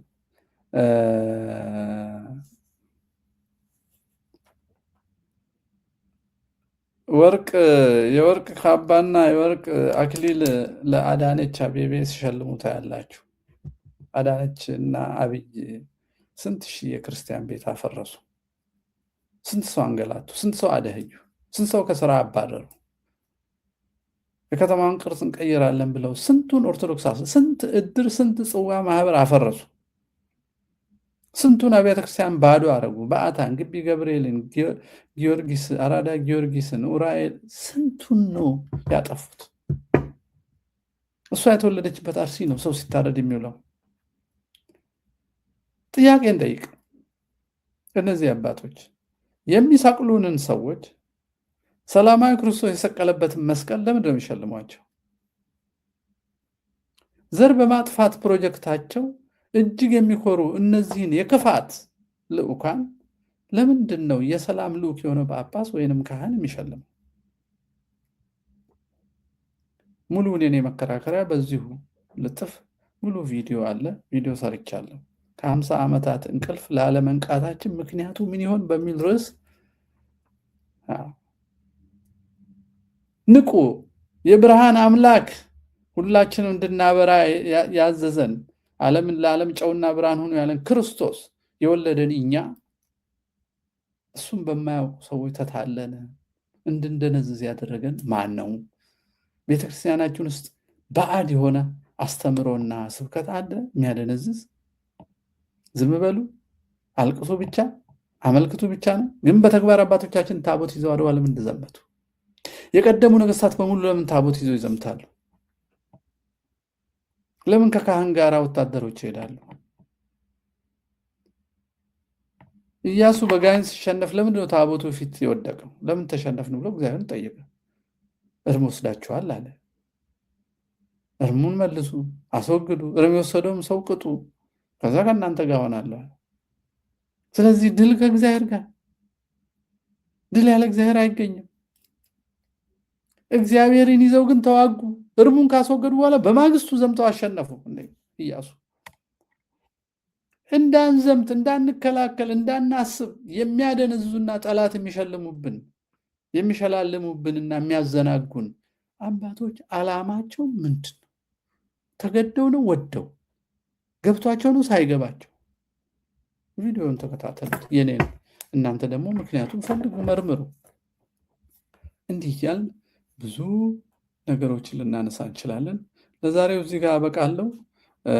የወርቅ ካባና የወርቅ አክሊል ለአዳነች አቤቤ ሲሸልሙ ታያላችሁ። አዳነች እና አብይ ስንት ሺህ የክርስቲያን ቤት አፈረሱ። ስንት ሰው አንገላቱ። ስንት ሰው አደህዩ። ስንት ሰው ከስራ አባረሩ። የከተማውን ቅርጽ እንቀይራለን ብለው ስንቱን ኦርቶዶክስ፣ ስንት እድር፣ ስንት ጽዋ ማህበር አፈረሱ። ስንቱን አብያተ ክርስቲያን ባዶ አረጉ። በአታን፣ ግቢ ገብርኤልን፣ ጊዮርጊስ፣ አራዳ ጊዮርጊስን፣ ኡራኤል ስንቱን ነው ያጠፉት። እሷ የተወለደችበት አርሲ ነው ሰው ሲታረድ የሚውለው። ጥያቄ እንጠይቅ። እነዚህ አባቶች የሚሰቅሉንን ሰዎች ሰላማዊ ክርስቶስ የሰቀለበትን መስቀል ለምንድን ነው የሚሸልሟቸው? ዘር በማጥፋት ፕሮጀክታቸው እጅግ የሚኮሩ እነዚህን የክፋት ልዑካን ለምንድን ነው የሰላም ልዑክ የሆነ ጳጳስ ወይንም ካህን የሚሸልመው? ሙሉውን የኔ መከራከሪያ በዚሁ ልጥፍ ሙሉ ቪዲዮ አለ። ቪዲዮ ሰርቻለሁ። ከ50 ዓመታት እንቅልፍ ላለመንቃታችን ምክንያቱ ምን ይሆን በሚል ርዕስ ንቁ፣ የብርሃን አምላክ ሁላችንም እንድናበራ ያዘዘን ዓለምን ለዓለም ጨውና ብርሃን ሆኖ ያለን ክርስቶስ የወለደን እኛ እሱም በማያውቁ ሰዎች ተታለን እንድንደነዝዝ ያደረገን ማን ነው? ቤተክርስቲያናችን ውስጥ ባዕድ የሆነ አስተምሮና ስብከት አለ የሚያደነዝዝ። ዝም በሉ፣ አልቅሱ ብቻ፣ አመልክቱ ብቻ ነው። ግን በተግባር አባቶቻችን ታቦት ይዘው አድዋ ለምን እንደዘመቱ? የቀደሙ ነገስታት በሙሉ ለምን ታቦት ይዘው ይዘምታሉ? ለምን ከካህን ጋር ወታደሮች ይሄዳሉ? ኢያሱ በጋይን ሲሸነፍ ለምንድን ነው ታቦቱ ፊት የወደቀው? ለምን ተሸነፍን ብሎ እግዚአብሔርን ጠየቀ። እርም ወስዳችኋል አለ። እርሙን መልሱ፣ አስወግዱ። እርም የወሰደውም ሰው ቅጡ፣ ከዛ ከእናንተ ጋር ሆናለሁ። ስለዚህ ድል ከእግዚአብሔር ጋር። ድል ያለ እግዚአብሔር አይገኝም። እግዚአብሔርን ይዘው ግን ተዋጉ። እርሙን ካስወገዱ በኋላ በማግስቱ ዘምተው አሸነፉ። ኢያሱ እንዳንዘምት፣ እንዳንከላከል፣ እንዳናስብ የሚያደነዝዙና ጠላት የሚሸላልሙብንና የሚያዘናጉን አባቶች ዓላማቸው ምንድን ነው? ተገደው ነው? ወደው ገብቷቸው ነው? ሳይገባቸው? ቪዲዮውን ተከታተሉት። የኔ ነው። እናንተ ደግሞ ምክንያቱም ፈልጉ፣ መርምሩ። እንዲህ እያልን ብዙ ነገሮችን ልናነሳ እንችላለን። ለዛሬው እዚህ ጋር አበቃለሁ።